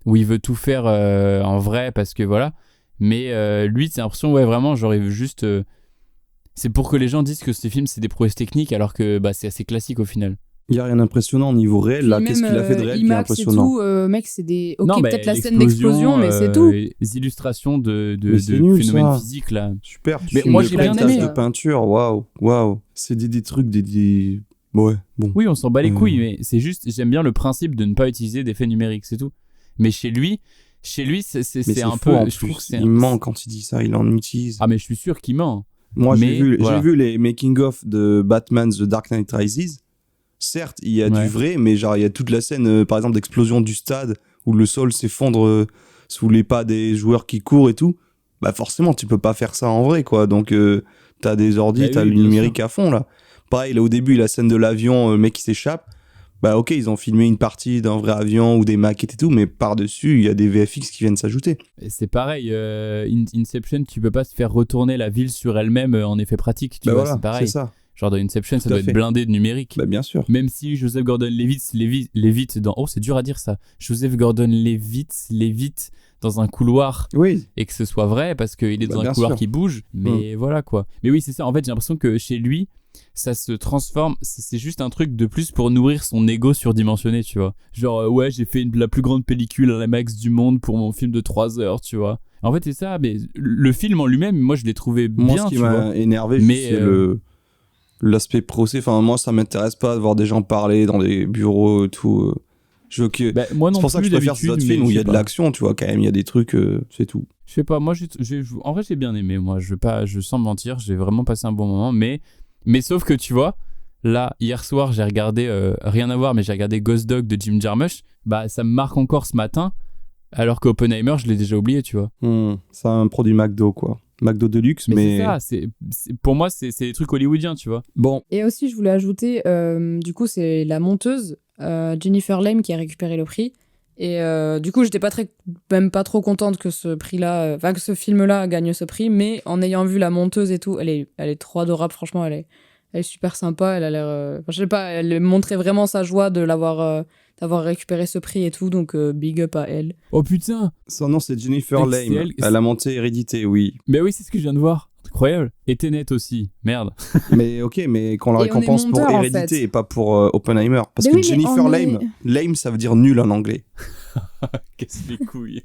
où il veut tout faire en vrai parce que voilà. Mais lui, c'est l'impression, ouais, vraiment, j'aurais juste. C'est pour que les gens disent que ces films, c'est des prouesses techniques, alors que bah, c'est assez classique au final. Il y a rien d'impressionnant au niveau réel, là. puis Qu'est-ce même, qu'il a fait de réel qui est IMAX et impressionnant? tout, mec, c'est des. Ok, Non, mais peut-être la scène d'explosion, mais c'est tout. Les illustrations de Mais c'est nul, phénomènes ça. physiques, là. Super. Mais Film moi, de j'ai bien taches aimé. de peinture, waouh. C'est des trucs, Ouais, bon. Oui, on s'en bat les couilles, mais c'est juste, j'aime bien le principe de ne pas utiliser d'effets numériques, c'est tout. Mais chez lui, Mais c'est un faux, peu. en Je trouve plus. que c'est Il ment quand il dit ça, il en utilise. Ah, mais je suis sûr qu'il ment. Moi, mais voilà. j'ai vu les making-of de Batman The Dark Knight Rises. Certes, il y a Ouais. du vrai, mais genre, il y a toute la scène, par exemple, d'explosion du stade où le sol s'effondre sous les pas des joueurs qui courent et tout. Bah, forcément, tu peux pas faire ça en vrai, quoi. Donc, t'as des ordis, Bah t'as oui, le bien numérique à fond, là. Pareil, là, au début, la scène de l'avion, le mec qui s'échappe. Bah, ok, ils ont filmé une partie d'un vrai avion ou des maquettes et tout, mais par-dessus, il y a des VFX qui viennent s'ajouter. Et c'est pareil, Inception, tu peux pas se faire retourner la ville sur elle-même en effet pratique, tu Bah, vois, voilà, c'est pareil. c'est ça. Genre dans Inception, ça Tout à doit être fait. blindé de numérique. Bah, bien sûr. Même si Joseph Gordon-Levitt lévite dans... Oh, c'est dur à dire ça. Joseph Gordon-Levitt dans un couloir Oui. et que ce soit vrai parce qu'il est Bah, dans un bien couloir sûr. qui bouge. Mais voilà quoi. Mais oui, c'est ça. En fait, j'ai l'impression que chez lui, ça se transforme, c'est juste un truc de plus pour nourrir son ego surdimensionné, tu vois. Genre, ouais, j'ai fait la plus grande pellicule à l'IMAX du monde pour mon film de 3 heures, tu vois. En fait, c'est ça, mais le film en lui-même, moi, je l'ai trouvé Moi, bien, ce qui tu vois. m'a énervé, Mais, c'est l'aspect procès. Enfin, moi, ça m'intéresse pas de voir des gens parler dans des bureaux et tout. Je veux que... Bah, moi non C'est pour ça que plus, je préfère ces autres d'habitude, films mais où il y je a sais de pas. l'action, tu vois, quand même, il y a des trucs, c'est tout. Je sais pas, moi, en vrai, j'ai bien aimé, moi. Sans mentir, j'ai vraiment passé un bon moment, mais sauf que, tu vois, là, hier soir, j'ai regardé, rien à voir, mais j'ai regardé Ghost Dog de Jim Jarmusch. Bah, ça me marque encore ce matin, alors qu'Oppenheimer, je l'ai déjà oublié, tu vois. C'est un produit McDo, quoi. McDo de luxe, Mais mais... c'est ça, pour moi, c'est des trucs hollywoodiens, tu vois. Bon, Et aussi, je voulais ajouter, du coup, c'est la monteuse, Jennifer Lame, qui a récupéré le prix. Et du coup, j'étais même pas trop contente que ce prix-là, que ce film-là gagne ce prix, mais en ayant vu la monteuse et tout, elle est trop adorable, franchement, elle est super sympa, elle a l'air, je sais pas, elle montrait vraiment sa joie de d'avoir récupéré ce prix et tout, donc big up à elle. Oh putain! son nom, c'est Jennifer C'est Lame. Elle a monté Hérédité, oui. Mais oui, c'est ce que je viens de voir. Incroyable. Et Tenet aussi. Merde. Mais ok, mais qu'on la Et on est récompense pour monteur, en Hérédité fait. et pas pour Oppenheimer. Parce Mais que oui, mais Jennifer on est- Lame, Lame, ça veut dire nul en anglais. Qu'est-ce les couilles.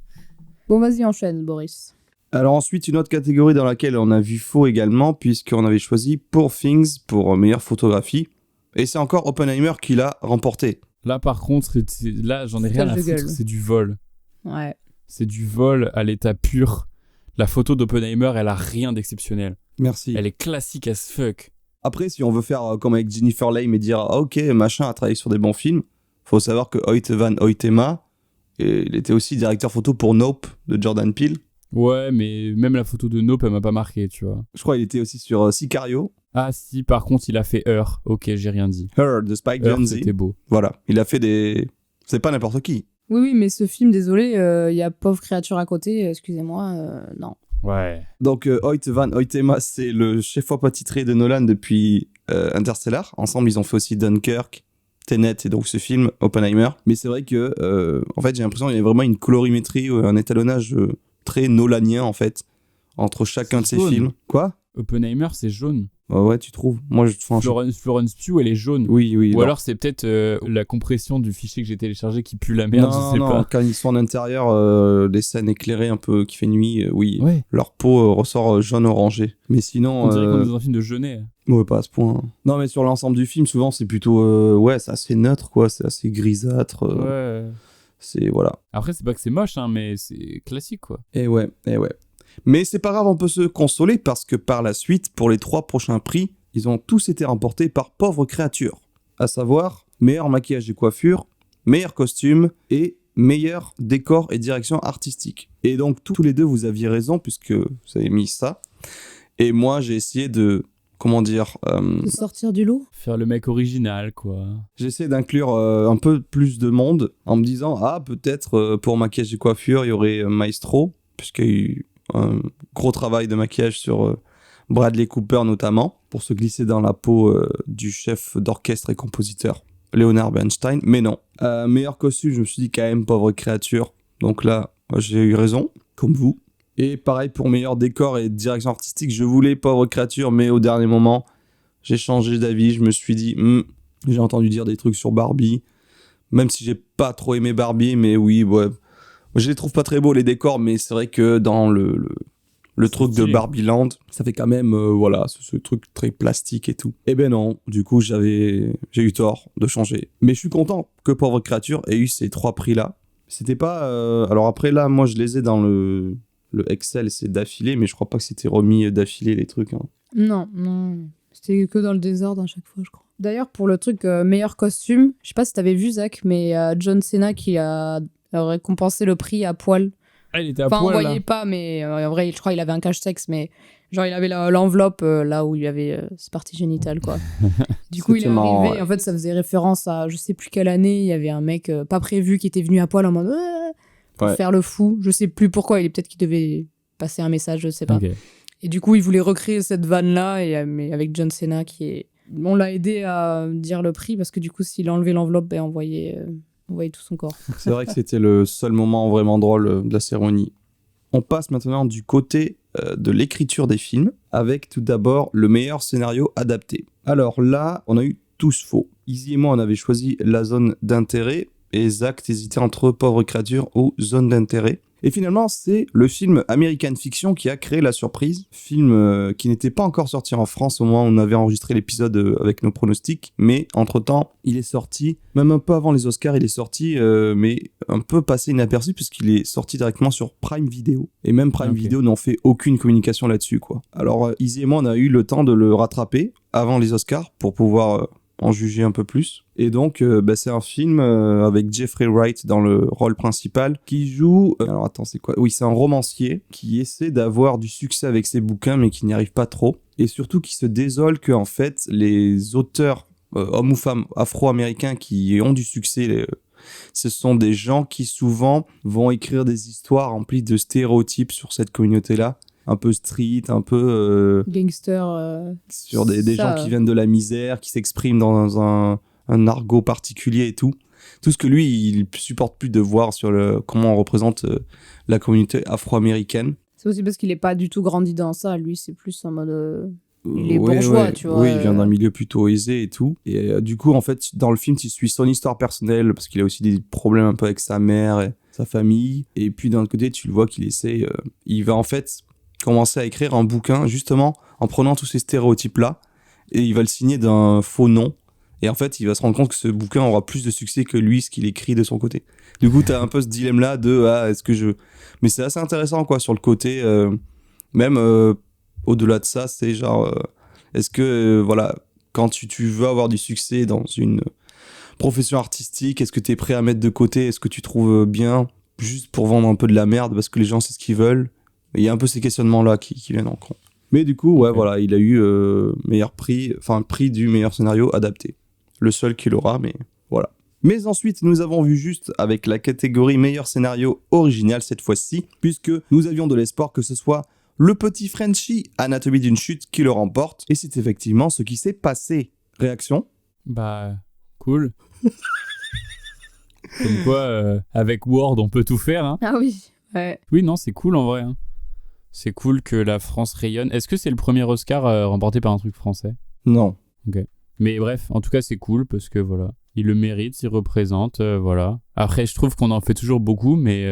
Bon, vas-y, enchaîne, Boris. Alors ensuite, une autre catégorie dans laquelle on a vu faux également, puisqu'on avait choisi Poor Things pour meilleure photographie. Et c'est encore Oppenheimer qui l'a remporté. Là, par contre, là, j'en ai rien à Foutage de foutre. gueule. C'est du vol. Ouais. C'est du vol à l'état pur. La photo d'Oppenheimer, elle a rien d'exceptionnel. Merci. Elle est classique as fuck. Après, si on veut faire comme avec Jennifer Lame et dire ah, ok, machin a travaillé sur des bons films, faut savoir que Hoyt van Hoytema, il était aussi directeur photo pour Nope de Jordan Peele. Ouais, mais même la photo de Nope, elle m'a pas marqué, tu vois. Je crois qu'il était aussi sur Sicario, Ah si, par contre, il a fait Her. Ok, j'ai rien dit. Her de Spike Her, Jonze. c'était beau. Voilà, il a fait des... C'est pas n'importe qui. Oui, mais ce film, désolé, il y a Pauvre créature à côté, excusez-moi, non. Ouais. Donc Hoyt van Hoytema, c'est le chef-op titré de Nolan depuis Interstellar. Ensemble, ils ont fait aussi Dunkirk, Tenet et donc ce film, Oppenheimer. Mais c'est vrai que, en fait, j'ai l'impression qu'il y a vraiment une colorimétrie, un étalonnage très nolanien, en fait, entre chacun de C'est ces jaune. films. Quoi? Oppenheimer, c'est jaune. Ouais, tu trouves? Moi, Florence Pugh, elle est jaune. Oui, oui. Ou non. alors c'est peut-être la compression du fichier que j'ai téléchargé qui pue la merde, non, je sais non, pas. quand ils sont en intérieur, des scènes éclairées un peu qui fait nuit, oui, Ouais. leur peau ressort jaune-orangé. Mais sinon... On dirait qu'on est dans un film de Jeunet. Ouais, pas à ce point. Non, mais sur l'ensemble du film, souvent, c'est plutôt... ouais, c'est assez neutre, quoi. C'est assez grisâtre. Ouais. C'est... Voilà. Après, c'est pas que c'est moche, hein, mais c'est classique, quoi. Et ouais. Mais c'est pas grave, on peut se consoler parce que par la suite, pour les 3 prochains prix, ils ont tous été remportés par Pauvre créature. À savoir, meilleur maquillage et coiffure, meilleur costume et meilleur décor et direction artistique. Et donc, tous les deux, vous aviez raison puisque vous avez mis ça. Et moi, j'ai essayé de... Comment dire De sortir du lot. Faire le mec original, quoi. J'essaie d'inclure un peu plus de monde en me disant ah peut-être pour maquillage et coiffure il y aurait Maestro puisqu'il y a eu un gros travail de maquillage sur Bradley Cooper notamment pour se glisser dans la peau du chef d'orchestre et compositeur Leonard Bernstein, mais non. Meilleur costume, je me suis dit quand même Pauvre créature, donc là j'ai eu raison comme vous. Et pareil pour meilleur décor et direction artistique, je voulais Pauvre créature, mais au dernier moment j'ai changé d'avis, je me suis dit j'ai entendu dire des trucs sur Barbie, même si j'ai pas trop aimé Barbie, mais oui, ouais. Je les trouve pas très beaux les décors, mais c'est vrai que dans le truc de stylé. Barbie Land, ça fait quand même, voilà, ce truc très plastique et tout. Eh ben non, du coup j'ai eu tort de changer. Mais je suis content que Pauvre créature ait eu ces 3 prix-là. C'était pas... alors après là, moi je les ai dans le Excel, c'est d'affilée, mais je crois pas que c'était remis d'affilée les trucs. Hein. Non. C'était que dans le désordre à chaque fois, je crois. D'ailleurs, pour le truc meilleur costume, je sais pas si t'avais vu, Zach, mais John Cena qui a récompensé le prix à poil. Ah, il était à Enfin, on poil, là. voyait pas, mais en vrai, je crois qu'il avait un cache-sexe, mais genre, il avait l'enveloppe là où il y avait ses parties génitales, quoi. Du coup, il est C'était marrant, arrivé, ouais. en fait, ça faisait référence à je sais plus quelle année, il y avait un mec pas prévu qui était venu à poil en mode pour Ouais. faire le fou. Je sais plus pourquoi, peut-être qu'il devait passer un message, je sais pas. Ok. Et du coup, il voulait recréer cette vanne-là, mais avec John Cena qui est... On l'a aidé à dire le prix, parce que du coup, s'il enlevait l'enveloppe, ben, on voyait tout son corps. C'est vrai que c'était le seul moment vraiment drôle de la cérémonie. On passe maintenant du côté de l'écriture des films, avec tout d'abord le meilleur scénario adapté. Alors là, on a eu tous faux. Izzy et moi, on avait choisi la zone d'intérêt et Zach hésitait entre Pauvre créature ou zone d'intérêt. Et finalement, c'est le film American Fiction qui a créé la surprise. Film qui n'était pas encore sorti en France au moment où on avait enregistré l'épisode avec nos pronostics. Mais entre-temps, il est sorti, même un peu avant les Oscars, il est sorti, mais un peu passé inaperçu puisqu'il est sorti directement sur Prime Video. Et même Prime Video n'en fait aucune communication là-dessus, quoi. Alors, Izzy et moi, on a eu le temps de le rattraper avant les Oscars pour pouvoir en juger un peu plus. Et donc, c'est un film avec Jeffrey Wright dans le rôle principal qui joue... alors attends, c'est quoi ? Oui, c'est un romancier qui essaie d'avoir du succès avec ses bouquins mais qui n'y arrive pas trop. Et surtout qui se désole que en fait, les auteurs, hommes ou femmes afro-américains qui ont du succès... ce sont des gens qui souvent vont écrire des histoires remplies de stéréotypes sur cette communauté-là. Un peu street, un peu... Gangster. sur des gens qui viennent de la misère, qui s'expriment dans un argot particulier et tout. Tout ce que lui, il supporte plus de voir sur comment on représente la communauté afro-américaine. C'est aussi parce qu'il est pas du tout grandi dans ça. Lui, c'est plus en mode... il est bourgeois, tu vois. Oui, il vient d'un milieu plutôt aisé et tout. Et du coup, en fait, dans le film, tu suis son histoire personnelle, parce qu'il a aussi des problèmes un peu avec sa mère et sa famille. Et puis, d'un autre côté, tu le vois qu'il essaie... il va en fait commencer à écrire un bouquin, justement, en prenant tous ces stéréotypes-là, et il va le signer d'un faux nom. Et en fait, il va se rendre compte que ce bouquin aura plus de succès que lui, ce qu'il écrit de son côté. Du coup, t'as un peu ce dilemme-là de est-ce que je... Mais c'est assez intéressant, quoi, sur le côté... même au-delà de ça, c'est genre... est-ce que, voilà, quand tu veux avoir du succès dans une profession artistique, est-ce que t'es prêt à mettre de côté ? Est-ce que tu trouves bien, juste pour vendre un peu de la merde, parce que les gens, c'est ce qu'ils veulent ? Il y a un peu ces questionnements-là qui viennent en compte. Mais du coup, voilà, il a eu prix du meilleur scénario adapté. Le seul qu'il aura, mais voilà. Mais ensuite, nous avons vu juste avec la catégorie meilleur scénario original cette fois-ci, puisque nous avions de l'espoir que ce soit le petit Frenchie, Anatomie d'une chute, qui le remporte. Et c'est effectivement ce qui s'est passé. Réaction ? Bah, cool. Comme quoi, avec Word, on peut tout faire, hein. Ah oui, ouais. Oui, non, c'est cool en vrai, hein. C'est cool que la France rayonne. Est-ce que c'est le premier Oscar remporté par un truc français ? Non. Ok. Mais bref, en tout cas, c'est cool parce que voilà, il le mérite, il représente, voilà. Après, je trouve qu'on en fait toujours beaucoup, mais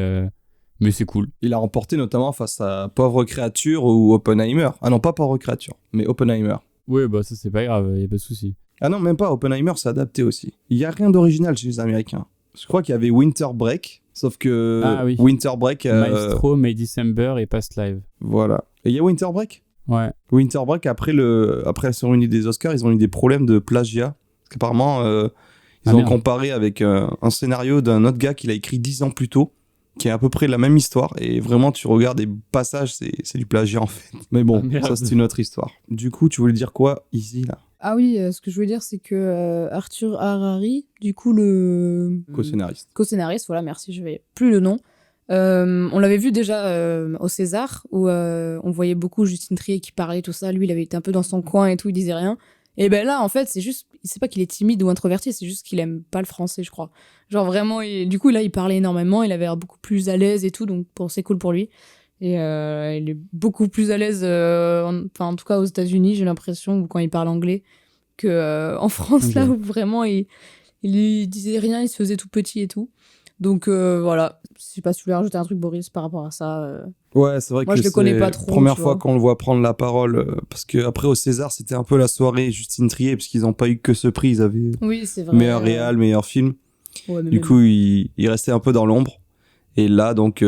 c'est cool. Il a remporté notamment face à Pauvre créature ou Oppenheimer. Ah non, pas Pauvre créature, mais Oppenheimer. Oui, bah ça, c'est pas grave, y a pas de souci. Ah non, même pas. Oppenheimer, c'est adapté aussi. Il y a rien d'original chez les Américains. Je crois qu'il y avait Winter Break, sauf que oui. Winter Break... Maestro, May December et Past Live. Voilà. Et il y a Winter Break ? Ouais. Winter Break, après la cérémonie des Oscars, ils ont eu des problèmes de plagiat. Parce qu'apparemment, ils ont comparé avec un scénario d'un autre gars qu'il a écrit 10 ans plus tôt, qui est à peu près la même histoire. Et vraiment, tu regardes des passages, c'est du plagiat en fait. Mais bon, ça c'est une autre histoire. Du coup, tu voulais dire quoi, Izzy, là ? Ah oui, ce que je voulais dire, c'est que Arthur Harari, du coup, le... Co-scénariste. Co-scénariste, voilà, merci, je n'avais plus le nom. On l'avait vu déjà au César, où on voyait beaucoup Justine Triet qui parlait, tout ça. Lui, il avait été un peu dans son coin et tout, il disait rien. Et ben là, en fait, c'est juste... C'est pas qu'il est timide ou introverti, c'est juste qu'il aime pas le français, je crois. Genre vraiment, du coup, là, il parlait énormément, il avait l'air beaucoup plus à l'aise et tout, donc bon, c'est cool pour lui. Et il est beaucoup plus à l'aise, en tout cas aux États-Unis, j'ai l'impression, quand il parle anglais, qu'en France, là, où vraiment il disait rien, il se faisait tout petit et tout. Donc voilà, je sais pas si tu voulais rajouter un truc, Boris, par rapport à ça. Ouais, c'est vrai moi, que je le connais pas trop. C'est la première fois qu'on le voit prendre la parole, parce qu'après au César, c'était un peu la soirée Justine Triet, parce qu'ils n'ont pas eu que ce prix, ils avaient c'est vrai, meilleur réal, meilleur film. Ouais, du coup, il restait un peu dans l'ombre. Et là, donc,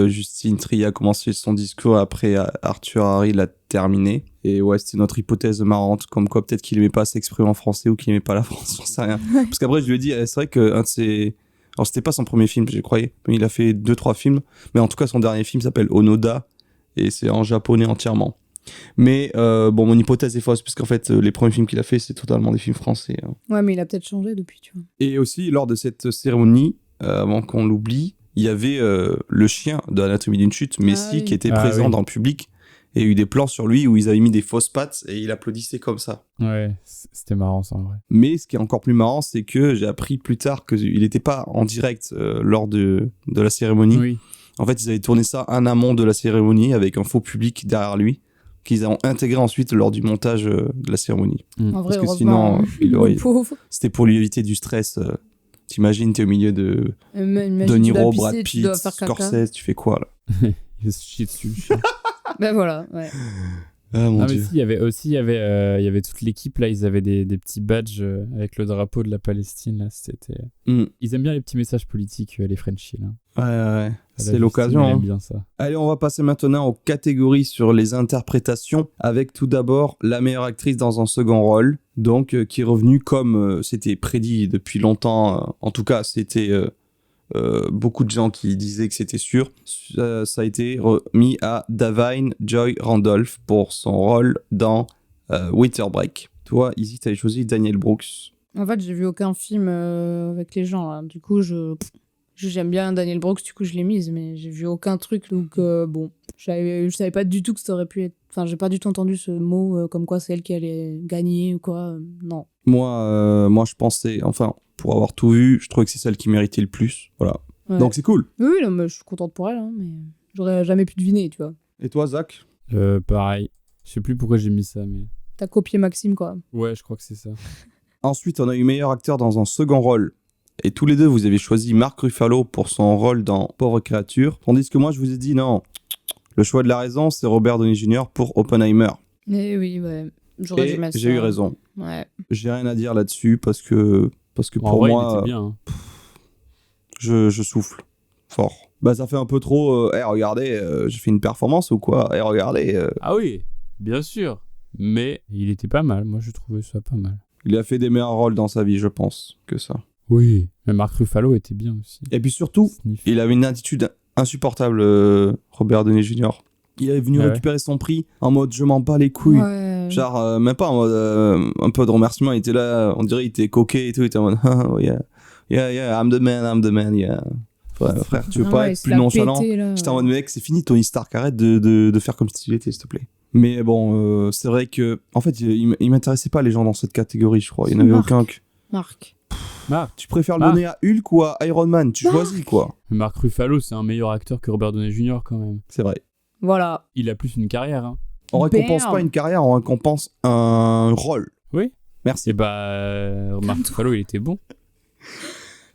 Justine Triet a commencé son discours, après Arthur Harari l'a terminé. Et ouais, c'était notre hypothèse marrante, comme quoi peut-être qu'il aimait pas s'exprimer en français ou qu'il aimait pas la France, j'en sais rien. Parce qu'après, je lui ai dit, c'est vrai qu'un de ses... Alors, c'était pas son premier film, je croyais. Il a fait 2-3 films. Mais en tout cas, son dernier film s'appelle Onoda. Et c'est en japonais entièrement. Mais bon, mon hypothèse est fausse, puisqu'en fait, les premiers films qu'il a fait, c'est totalement des films français. Hein. Ouais, mais il a peut-être changé depuis, tu vois. Et aussi, lors de cette cérémonie, avant qu'on l'oublie, il y avait le chien de Anatomie d'une chute, Messi, qui était présent dans le public. Et il y a eu des plans sur lui où ils avaient mis des fausses pattes et il applaudissait comme ça. Ouais, c'était marrant ça en vrai. Mais ce qui est encore plus marrant, c'est que j'ai appris plus tard qu'il n'était pas en direct lors de la cérémonie. Oui. En fait, ils avaient tourné ça en amont de la cérémonie avec un faux public derrière lui qu'ils ont intégré ensuite lors du montage de la cérémonie. En vrai, Parce que heureusement, sinon, il aurait- le pauvre. C'était pour lui éviter du stress. T'imagines, t'es au milieu de Imagine, De tu Niro, dois Brad pisser, tu Pitt, dois faire caca. Scorsese, tu fais quoi là? Il se chie dessus. le chien. Ben voilà, ouais. Ah mon Ah, mais dieu. si, il y avait aussi, il y avait toute l'équipe là, ils avaient des petits badges avec le drapeau de la Palestine là, c'était. Mm. Ils aiment bien les petits messages politiques, les Frenchies là. Ouais. La C'est Justine, l'occasion. elle aime Hein. bien ça. Allez, on va passer maintenant aux catégories sur les interprétations, avec tout d'abord la meilleure actrice dans un second rôle, donc qui est revenue comme c'était prédit depuis longtemps. En tout cas, c'était beaucoup de gens qui disaient que c'était sûr. Ça a été remis à Da'Vine Joy Randolph pour son rôle dans Winter Break. Toi, Izzy, t'avais choisi Daniel Brooks. En fait, j'ai vu aucun film avec les gens, là. Du coup, j'aime bien Daniel Brooks, du coup, je l'ai mise, mais j'ai vu aucun truc, donc bon. Je savais pas du tout que ça aurait pu être... Enfin, j'ai pas du tout entendu ce mot comme quoi c'est elle qui allait gagner ou quoi. Non. Moi, je pensais, enfin, pour avoir tout vu, je trouvais que c'est celle qui méritait le plus. Voilà. Ouais. Donc c'est cool. Oui, non, mais je suis contente pour elle, hein, mais j'aurais jamais pu deviner, tu vois. Et toi, Zach? Pareil. Je sais plus pourquoi j'ai mis ça, mais. T'as copié Maxime, quoi. Ouais, je crois que c'est ça. Ensuite, on a eu meilleur acteur dans un second rôle. Et tous les deux, vous avez choisi Mark Ruffalo pour son rôle dans Pauvre créature. Tandis que moi, je vous ai dit non. Le choix de la raison, c'est Robert Downey Jr. pour Oppenheimer. Eh oui, ouais. J'aurais Et dû mettre j'ai ça. eu raison. Ouais. J'ai rien à dire là-dessus parce que En pour vrai, il moi, était bien. Hein. je souffle fort. Bah, ça fait un peu trop. Regardez, j'ai fait une performance ou quoi? Regardez. Ah oui, bien sûr. Mais il était pas mal. Moi, je trouvais ça pas mal. Il a fait des meilleurs rôles dans sa vie, je pense, que ça. Oui. Mais Mark Ruffalo était bien aussi. Et puis surtout, Sniff. il avait une attitude insupportable, Robert Downey Jr. Il est venu Ah ouais. récupérer son prix en mode je m'en bats les couilles. Ouais. Genre, même pas en mode un peu de remerciement. Il était là, on dirait il était coquet et tout. Il était en mode oh, yeah, I'm the man, yeah. Frère, tu veux Ah pas ouais, il être se plus l'a nonchalant? pété, là. J'étais en mode mec, c'est fini, Tony Stark, arrête de faire comme si tu l'étais, s'il te plaît. Mais bon, c'est vrai que, en fait, il m'intéressait pas les gens dans cette catégorie, je crois. Il y en avait Marc. aucun. Marc. Mark. Tu préfères le Marc. donner à Hulk ou à Iron Man? Tu choisis quoi? Mais Mark Ruffalo, c'est un meilleur acteur que Robert Downey Jr. quand même. C'est vrai. Voilà. Il a plus une carrière. Hein. On récompense Bam. pas une carrière, on récompense un rôle. Oui. Merci. Et bah, Mark Ruffalo, il était bon.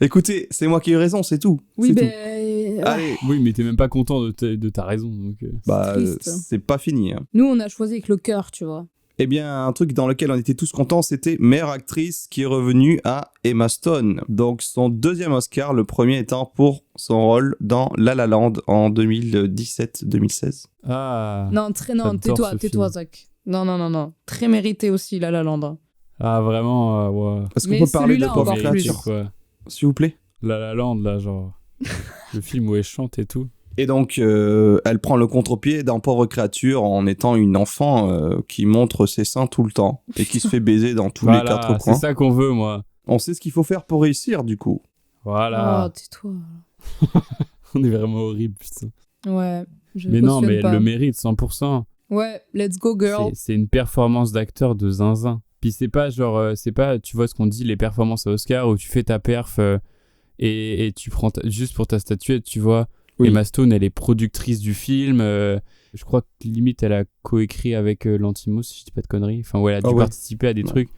Écoutez, c'est moi qui ai eu raison, c'est tout. Oui, C'est ben. tout. Allez, Oui, mais t'es même pas content de ta raison. Donc, bah, triste. c'est pas fini. Hein. Nous, on a choisi avec le cœur, tu vois. Eh bien, un truc dans lequel on était tous contents, c'était meilleure actrice qui est revenue à Emma Stone. Donc, son deuxième Oscar, le premier étant pour son rôle dans La La Land en 2017-2016. Ah. Non, J'adore ce tais-toi, film. Zach. Non. Très mérité aussi, La La Land. Ah, vraiment, ouais. Est-ce qu'on Mais peut parler de celui-là, Pauvre encore Mérité, créature, quoi. s'il vous plaît? La La Land, là, genre. Le film où elle chante et tout. Et donc, elle prend le contre-pied dans Pauvre créature en étant une enfant qui montre ses seins tout le temps et qui se fait baiser dans tous les quatre Voilà, c'est coins. ça qu'on veut, moi. On sait ce qu'il faut faire pour réussir, du coup. Voilà. Oh, tais-toi. On est vraiment horrible, putain. Ouais. Je Mais non, cautionne mais elle pas. le mérite 100%. Ouais, let's go, girl. C'est une performance d'acteur de zinzin. Puis c'est pas genre, c'est pas, tu vois ce qu'on dit, les performances à Oscar où tu fais ta perf et tu prends juste pour ta statuette, tu vois. Oui. Emma Stone, elle est productrice du film. Je crois que limite, elle a coécrit avec Lanthimos, si je dis pas de conneries. Enfin, ouais, elle a dû Ah ouais. participer à des Ouais. trucs.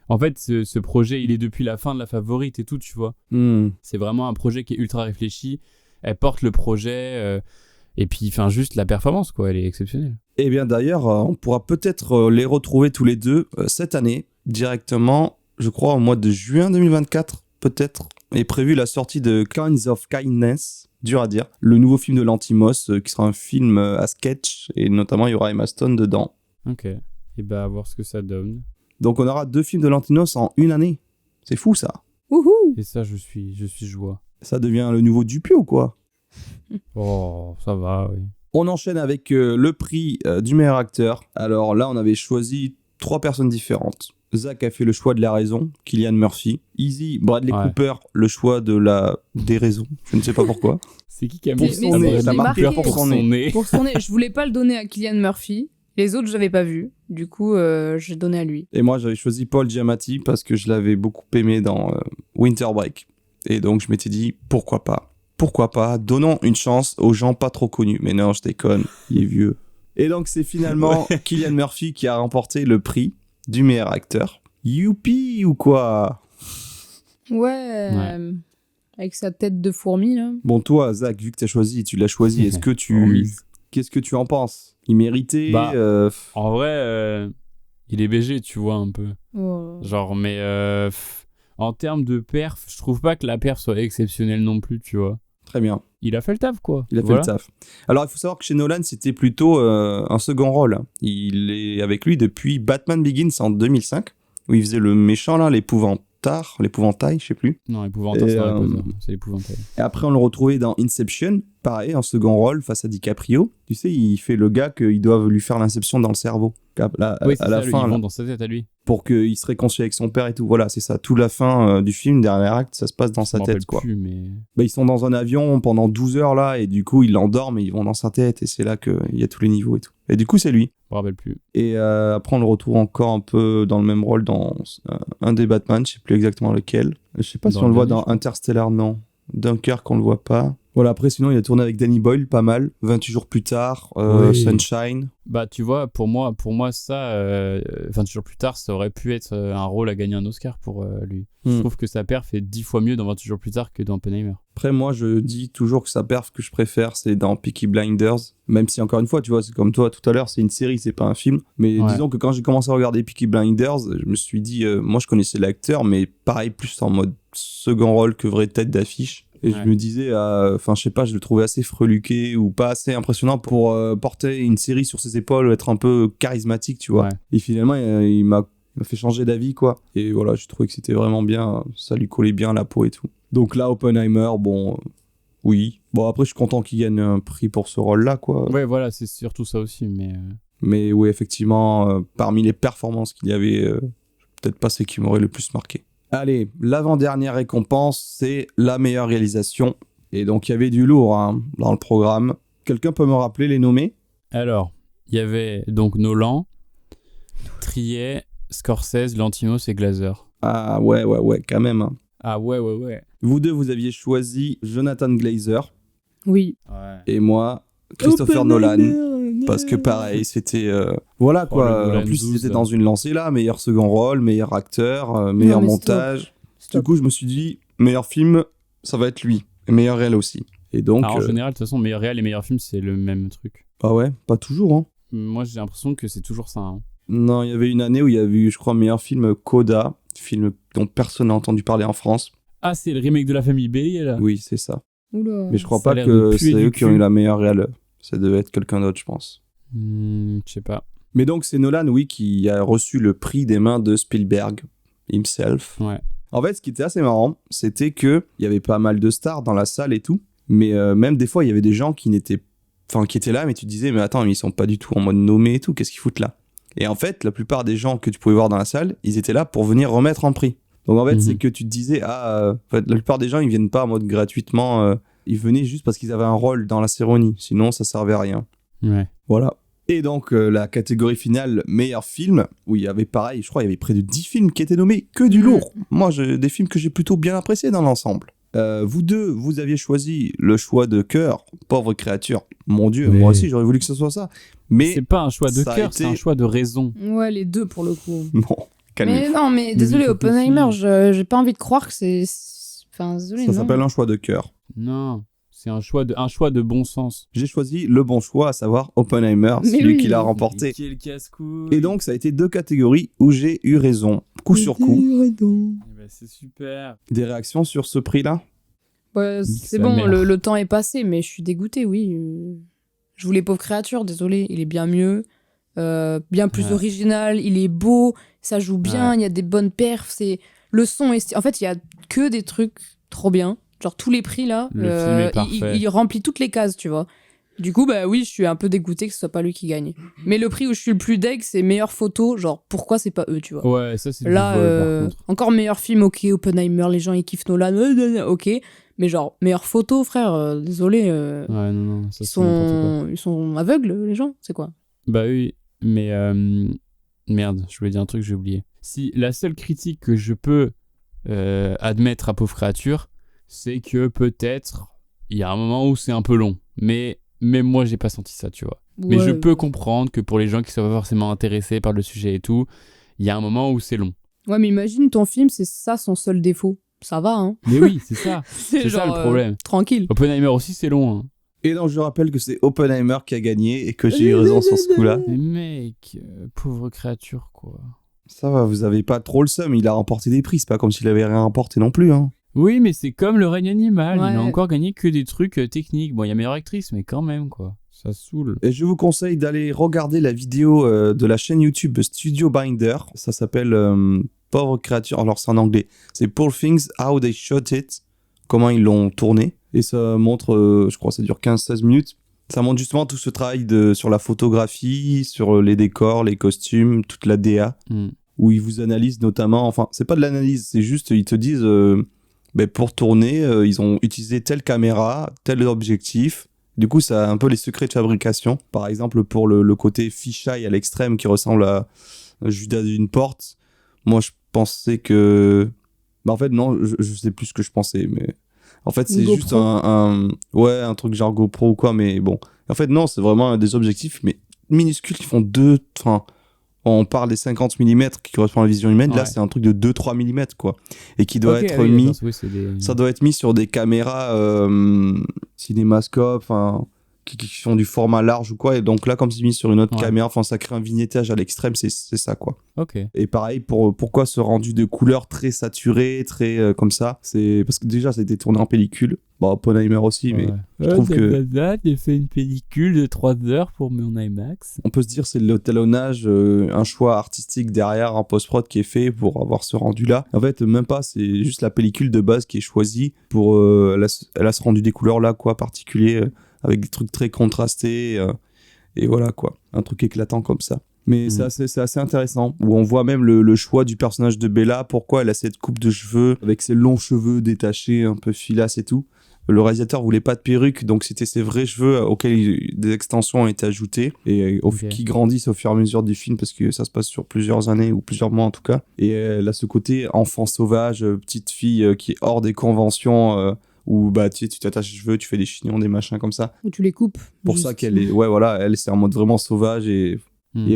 En fait, ce projet, il est depuis la fin de La Favorite et tout, tu vois. Hmm. C'est vraiment un projet qui est ultra réfléchi. Elle porte le projet. Et puis, enfin, juste la performance, quoi. Elle est exceptionnelle. Eh bien d'ailleurs, on pourra peut-être les retrouver tous les deux cette année, directement, je crois au mois de juin 2024, peut-être, est prévue la sortie de Kinds of Kindness, dur à dire, le nouveau film de Lanthimos, qui sera un film à sketch, et notamment il y aura Emma Stone dedans. Ok. Et bah, à voir ce que ça donne. Donc on aura 2 films de Lanthimos en une année. C'est fou ça. Wouhou. Et ça, je suis joie. Ça devient le nouveau Dupieux ou quoi? Oh, ça va, oui. On enchaîne avec le prix du meilleur acteur. Alors là, on avait choisi 3 personnes différentes. Zach a fait le choix de la raison, Cillian Murphy. Izzy, Bradley Ouais. Cooper, le choix de la déraison. Je ne sais pas pourquoi. C'est qui a Mais mis c'est ça, Bradley ça marque Cooper pour son nez. Pour son nez, je voulais pas le donner à Cillian Murphy. Les autres, je l'avais pas vu. Du coup, j'ai donné à lui. Et moi, j'avais choisi Paul Giamatti parce que je l'avais beaucoup aimé dans Winter Break. Et donc, je m'étais dit, pourquoi pas? Pourquoi pas? Donnons une chance aux gens pas trop connus. Mais non, je déconne, il est vieux. Et donc, c'est finalement Cillian Murphy qui a remporté le prix du meilleur acteur. Youpi ou quoi? Ouais. Avec sa tête de fourmi, là. Bon, toi, Zach, vu que tu l'as choisi, est-ce que Oui. Qu'est-ce que tu en penses? Il méritait Bah, En vrai, il est BG, tu vois, un peu. Oh. Genre, mais en termes de perf, je trouve pas que la perf soit exceptionnelle non plus, tu vois. Très bien. Il a fait le taf, quoi. Il a fait Voilà. le taf. Alors, il faut savoir que chez Nolan, c'était plutôt un second rôle. Il est avec lui depuis Batman Begins en 2005, où il faisait le méchant, là, l'épouvantail, je sais plus. Non, épouvantail, Et, c'est Harry Potter. C'est l'épouvantail. Et après, on le retrouvait dans Inception, pareil, en second rôle, face à DiCaprio. Tu sais, il fait le gars qu'ils doivent lui faire l'inception dans le cerveau. Oui, c'est à la ça, fin, ils là, vont dans sa tête à lui. pour qu'il se réconcilie avec son père et tout. Voilà, c'est ça. Toute la fin du film, dernier acte, ça se passe dans Je sa m'en tête, rappelle quoi. plus, mais... Bah, ils sont dans un avion pendant 12 heures, là, et du coup, ils l'endorment et ils vont dans sa tête, et c'est là qu'il y a tous les niveaux et tout. Et du coup, c'est lui. Je me rappelle plus. Et après, on le retrouve encore un peu dans le même rôle dans un des Batman, je sais plus exactement lequel. Je sais pas si Dans on le le voit dernier, dans je crois. Interstellar, non. Dunkerque, on le voit pas. Voilà, après, sinon, il a tourné avec Danny Boyle, pas mal. 28 jours plus tard, Oui. Sunshine. Bah, tu vois, pour moi ça, 28 jours plus tard, ça aurait pu être un rôle à gagner un Oscar pour lui. Je Hmm. trouve que sa perf est 10 fois mieux dans 28 jours plus tard que dans Oppenheimer. Après, moi, je dis toujours que sa perf que je préfère, c'est dans Peaky Blinders. Même si, encore une fois, tu vois, c'est comme toi tout à l'heure, c'est une série, c'est pas un film. Mais Ouais. disons que quand j'ai commencé à regarder Peaky Blinders, je me suis dit, moi, je connaissais l'acteur, mais pareil, plus en mode second rôle que vraie tête d'affiche. Et je Ouais. me disais, enfin, je sais pas, je le trouvais assez freluqué ou pas assez impressionnant pour porter une série sur ses épaules, être un peu charismatique, tu vois. Ouais. Et finalement, il m'a fait changer d'avis, quoi. Et voilà, j'ai trouvé que c'était vraiment bien, ça lui collait bien à la peau et tout. Donc là, Oppenheimer, bon, oui. Bon, après, je suis content qu'il gagne un prix pour ce rôle-là, quoi. Ouais, voilà, c'est surtout ça aussi, mais... Mais oui, effectivement, parmi les performances qu'il y avait, peut-être pas celle qui m'aurait le plus marqué. Allez, l'avant-dernière récompense, c'est la meilleure réalisation. Et donc, il y avait du lourd hein, dans le programme. Quelqu'un peut me rappeler les nommés? Alors, il y avait donc Nolan, Trier, Scorsese, Lanthimos et Glazer. Ah ouais, quand même. Hein. Ah ouais. Vous deux, vous aviez choisi Jonathan Glazer Oui. Ouais. et moi, Christopher Nolan. Parce que pareil, c'était... voilà quoi, le Nolan en plus 12, ils étaient dans une lancée là, meilleur second rôle, meilleur acteur, meilleur mais montage. Stop. Du coup je me suis dit, meilleur film, ça va être lui, et meilleur réel aussi. Et donc... Alors, en général, de toute façon, meilleur réel et meilleur film, c'est le même truc. ah ouais, pas toujours hein. Moi, j'ai l'impression que c'est toujours ça. Hein. Non, il y avait une année où il y avait eu, je crois, meilleur film Coda, film dont personne n'a entendu parler en France. Ah, c'est le remake de La Famille Bélier, là. Oui, c'est ça. Oula. Mais je crois ça a pas l'air que de puer c'est du eux qui ont cul. eu la meilleure réelle. Ça devait être quelqu'un d'autre, je pense. Je sais pas. Mais donc c'est Nolan, oui, qui a reçu le prix des mains de Spielberg himself. Ouais. En fait, ce qui était assez marrant, c'était que il y avait pas mal de stars dans la salle et tout, mais même des fois, il y avait des gens qui étaient là, mais tu te disais, mais attends, mais ils sont pas du tout en mode nommé et tout, qu'est-ce qu'ils foutent là? Et en fait, la plupart des gens que tu pouvais voir dans la salle, ils étaient là pour venir remettre un prix. Donc en fait, c'est que tu te disais, en fait, la plupart des gens, ils viennent pas en mode gratuitement, ils venaient juste parce qu'ils avaient un rôle dans la cérémonie, sinon ça servait à rien. Ouais. Voilà. Et donc, la catégorie finale, meilleur film, où il y avait pareil, je crois, il y avait près de 10 films qui étaient nommés, que du lourd. Moi, des films que j'ai plutôt bien appréciés dans l'ensemble. Vous deux, vous aviez choisi le choix de cœur, pauvre créature. Mon Dieu, Oui. moi aussi, j'aurais voulu que ce soit ça. Mais C'est pas un choix de ça a cœur, été- c'est un choix de raison. Ouais, les deux pour le coup. non, calmez-vous. Mais non, mais Mais désolé, il faut Oppenheimer, que j'ai pas envie de croire que c'est. Enfin, désolé. Ça non. s'appelle un choix de cœur. Non, c'est un choix de bon sens. J'ai choisi le bon choix, à savoir Oppenheimer, Mais celui oui. qui l'a remporté. Quel casse-couille. Et donc, ça a été deux catégories où j'ai eu raison, coup sur coup. Eh ben, c'est super. Des réactions sur ce prix-là? Ouais, Nique c'est sa bon, mère. le temps est passé, mais je suis dégoûtée, oui. Je voulais Pauvre Créature, désolé, il est bien mieux. Bien plus Ouais. original, il est beau, ça joue bien, il y a des bonnes perfs, c'est le son est en fait, il y a que des trucs trop bien. Genre tous les prix là, Le film est parfait. il remplit toutes les cases, tu vois. Du coup, bah oui, je suis un peu dégoûtée que ce soit pas lui qui gagne. Mais le prix où je suis le plus deg, c'est meilleure photo, genre pourquoi c'est pas eux, tu vois. Ouais, ça c'est Là, du vol, par contre. encore meilleur film, ok, Oppenheimer, les gens ils kiffent Nolan, ok. Mais genre, meilleure photo, frère, désolé, Ouais, non, ça c'est n'importe quoi. ils sont aveugles, les gens, c'est quoi? Bah oui, mais merde, je voulais dire un truc, j'ai oublié. Si la seule critique que je peux admettre à Pauvre Créature, c'est que peut-être il y a un moment où c'est un peu long, mais même moi, j'ai pas senti ça, tu vois. Mais je Ouais. peux comprendre que pour les gens qui sont pas forcément intéressés par le sujet et tout, il y a un moment où c'est long. Ouais, mais imagine ton film, c'est ça son seul défaut. Ça va, hein. Mais oui, c'est ça. C'est ça, genre, le problème. tranquille. Oppenheimer aussi, c'est long. Hein. Et donc je rappelle que c'est Oppenheimer qui a gagné et que j'ai eu raison sur ce coup-là. Mais mec, pauvre créature, quoi. Ça va, vous avez pas trop le seum, il a remporté des prix, c'est pas comme s'il avait rien remporté non plus. Hein. Oui, mais c'est comme le règne animal. Ouais. Il a encore gagné que des trucs techniques. Bon, il y a meilleure actrice, mais quand même, quoi. Ça saoule. Et je vous conseille d'aller regarder la vidéo de la chaîne YouTube Studio Binder. Ça s'appelle Pauvre créature. Alors c'est en anglais. C'est Poor Things, How They Shot It. Comment ils l'ont tourné. Et ça montre, je crois que ça dure 15-16 minutes. Ça montre justement tout ce travail sur la photographie, sur les décors, les costumes, toute la DA. Où ils vous analysent notamment. Enfin, c'est pas de l'analyse, c'est juste, ils te disent, pour tourner, ils ont utilisé telle caméra, tel objectif. Du coup, ça a un peu les secrets de fabrication. Par exemple, pour le côté fisheye à l'extrême qui ressemble à Judas d'une porte, moi, je pensais que... en fait, non, je sais plus ce que je pensais, mais... En fait, c'est juste un truc genre GoPro ou quoi, mais bon. En fait, non, c'est vraiment des objectifs, mais minuscules qui font on parle des 50 mm qui correspondent à la vision humaine. Ouais. Là, c'est un truc de 2-3 mm, quoi. Et qui doit être oui, mis... attends, oui, c'est des... Ça doit être mis sur des caméras cinémascope, qui font du format large ou quoi. Et donc là, comme c'est mis sur une autre Ouais. caméra, ça crée un vignettage à l'extrême, c'est ça, quoi. Ok. Et pareil, pourquoi ce rendu de couleur très saturé, très comme ça, c'est parce que déjà, ça a été tourné en pellicule. Bon, Oppenheimer aussi, mais je trouve que... J'ai fait une pellicule de 3 heures pour mon IMAX. On peut se dire c'est le talonnage, un choix artistique derrière en post-prod qui est fait pour avoir ce rendu-là. En fait, même pas, c'est juste la pellicule de base qui est choisie pour... elle a ce rendu des couleurs-là, quoi, particulier, avec des trucs très contrastés, et voilà, quoi. Un truc éclatant comme ça. Mais c'est assez intéressant, où on voit même le choix du personnage de Bella, pourquoi elle a cette coupe de cheveux, avec ses longs cheveux détachés, un peu filasses et tout. Le réalisateur voulait pas de perruque, donc c'était ses vrais cheveux auxquels des extensions ont été ajoutées et qui grandissent au fur et à mesure du film parce que ça se passe sur plusieurs années ou plusieurs mois en tout cas. Et elle a ce côté enfant sauvage, petite fille qui est hors des conventions où tu t'attaches les cheveux, tu fais des chignons, des machins comme ça. Ou tu les coupes. Pour ça qu'elle est, elle c'est en mode vraiment sauvage et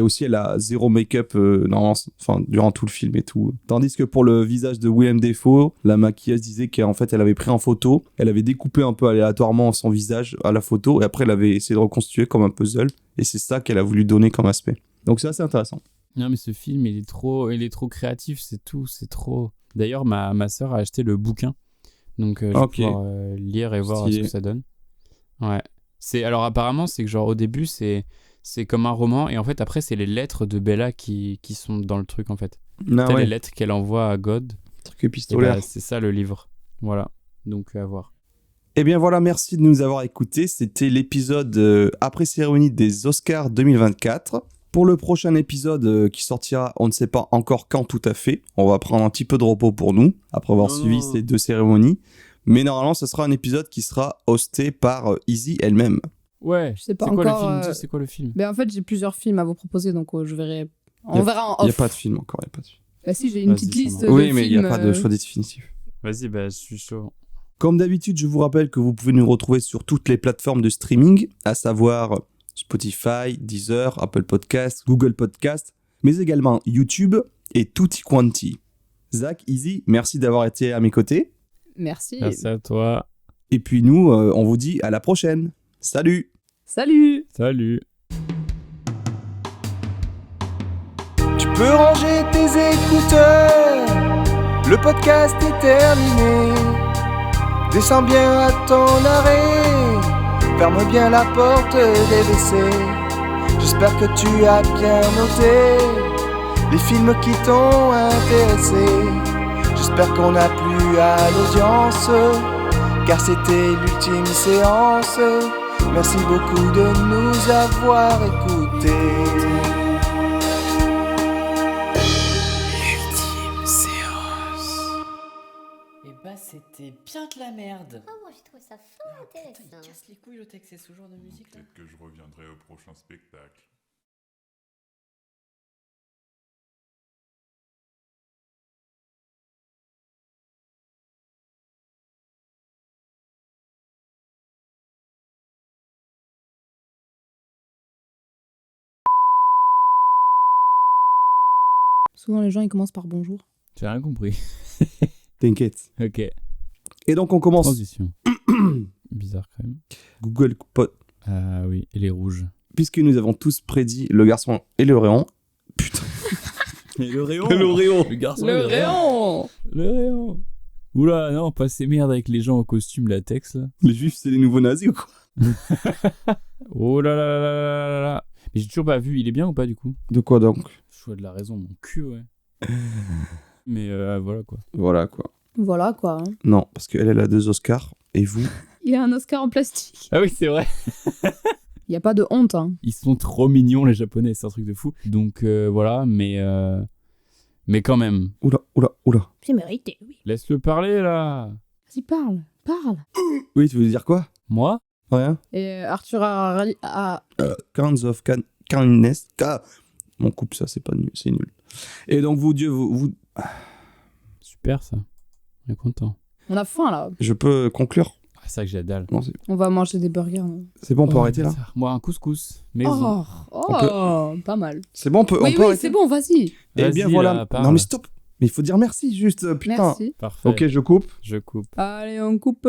aussi elle a zéro make-up durant tout le film et tout. Tandis que pour le visage de Willem Dafoe, la maquilleuse disait qu'en fait elle avait pris en photo, elle avait découpé un peu aléatoirement son visage à la photo et après elle avait essayé de reconstituer comme un puzzle et c'est ça qu'elle a voulu donner comme aspect. Donc c'est assez intéressant. Non mais ce film il est trop créatif, c'est tout, c'est trop. D'ailleurs ma sœur a acheté le bouquin, donc je vais pouvoir lire et voir ce que ça donne. Ouais. Alors apparemment c'est que genre au début c'est comme un roman et en fait après c'est les lettres de Bella qui sont dans le truc en fait. Les lettres qu'elle envoie à God. Truc épistolaire. C'est ça le livre. Voilà. Donc à voir. Eh bien voilà, merci de nous avoir écoutés. C'était l'épisode après cérémonie des Oscars 2024. Pour le prochain épisode qui sortira, on ne sait pas encore quand tout à fait. On va prendre un petit peu de repos pour nous après avoir suivi ces 2 cérémonies. Mais normalement, ce sera un épisode qui sera hosté par Izzy elle-même. Ouais, je sais pas c'est encore. Quoi le film c'est quoi le film? En fait, j'ai plusieurs films à vous proposer, donc je verrai. On verra en off. Il n'y a pas de film encore, il n'y a pas de film. Bah si, j'ai une petite liste de oui, films. mais il n'y a pas de choix définitif. Vas-y, je suis chaud. Comme d'habitude, je vous rappelle que vous pouvez nous retrouver sur toutes les plateformes de streaming, à savoir Spotify, Deezer, Apple Podcasts, Google Podcasts, mais également YouTube et Tutti Quanti. Zach, Izzy, merci d'avoir été à mes côtés. Merci. Merci à toi. Et puis nous, on vous dit à la prochaine. Salut! Salut! Salut! Tu peux ranger tes écouteurs, le podcast est terminé. Descends bien à ton arrêt, ferme bien la porte des WC. J'espère que tu as bien noté les films qui t'ont intéressé. J'espère qu'on a plu à l'audience, car c'était l'ultime séance. Merci beaucoup de nous avoir écoutés. L'ultime séance. Et bah c'était bien de la merde. Oh, moi j'ai trouvé ça fort Putain, il intéressant. casse les couilles le texte, c'est ce genre de musique là. Peut-être que je reviendrai au prochain spectacle. Souvent, les gens, ils commencent par bonjour. J'ai rien compris. T'inquiète. Ok. Et donc, on commence. Transition. Bizarre quand même. Google Pod. Ah oui, et les rouges. Puisque nous avons tous prédit le garçon et le rayon. Putain. Et le rayon Le rayon. Le garçon Le rayon. Le rayon. Oula, non, pas ces merdes avec les gens en costume latex, là. Les juifs, c'est les nouveaux nazis ou quoi? Oh là là là là là là là. Mais j'ai toujours pas vu, il est bien ou pas du coup? De quoi donc? Choix de la raison, mon cul, ouais. Mais voilà quoi. Voilà quoi. Voilà, quoi. Hein. Non, parce qu'elle a 2 Oscars et vous. Il a un Oscar en plastique. Ah oui, c'est vrai. Il n'y a pas de honte, hein. Ils sont trop mignons, les Japonais, c'est un truc de fou. Donc voilà, mais quand même. Oula, oula, oula. C'est mérité, oui. Laisse-le parler là. Vas-y, parle. Parle. Oui, tu veux dire quoi? Moi? Rien. Et Arthur a... Kinds of kindness. On coupe ça, c'est pas nul, c'est nul. Et donc vous, Dieu, vous... Super ça. On est content. On a faim, là. Je peux conclure? Ah, c'est ça que j'ai la dalle. Non, On va manger des burgers. Non c'est bon, on peut Oh, arrêter là? bizarre. Moi, un couscous. Maison. Pas mal. C'est bon, on peut Oui, arrêter? c'est bon, vas-y. Eh Vas-y, bien voilà. là, parle. Non mais stop. Mais il faut dire merci juste, putain. Merci. Parfait. Ok, je coupe. Je coupe. Allez, on coupe.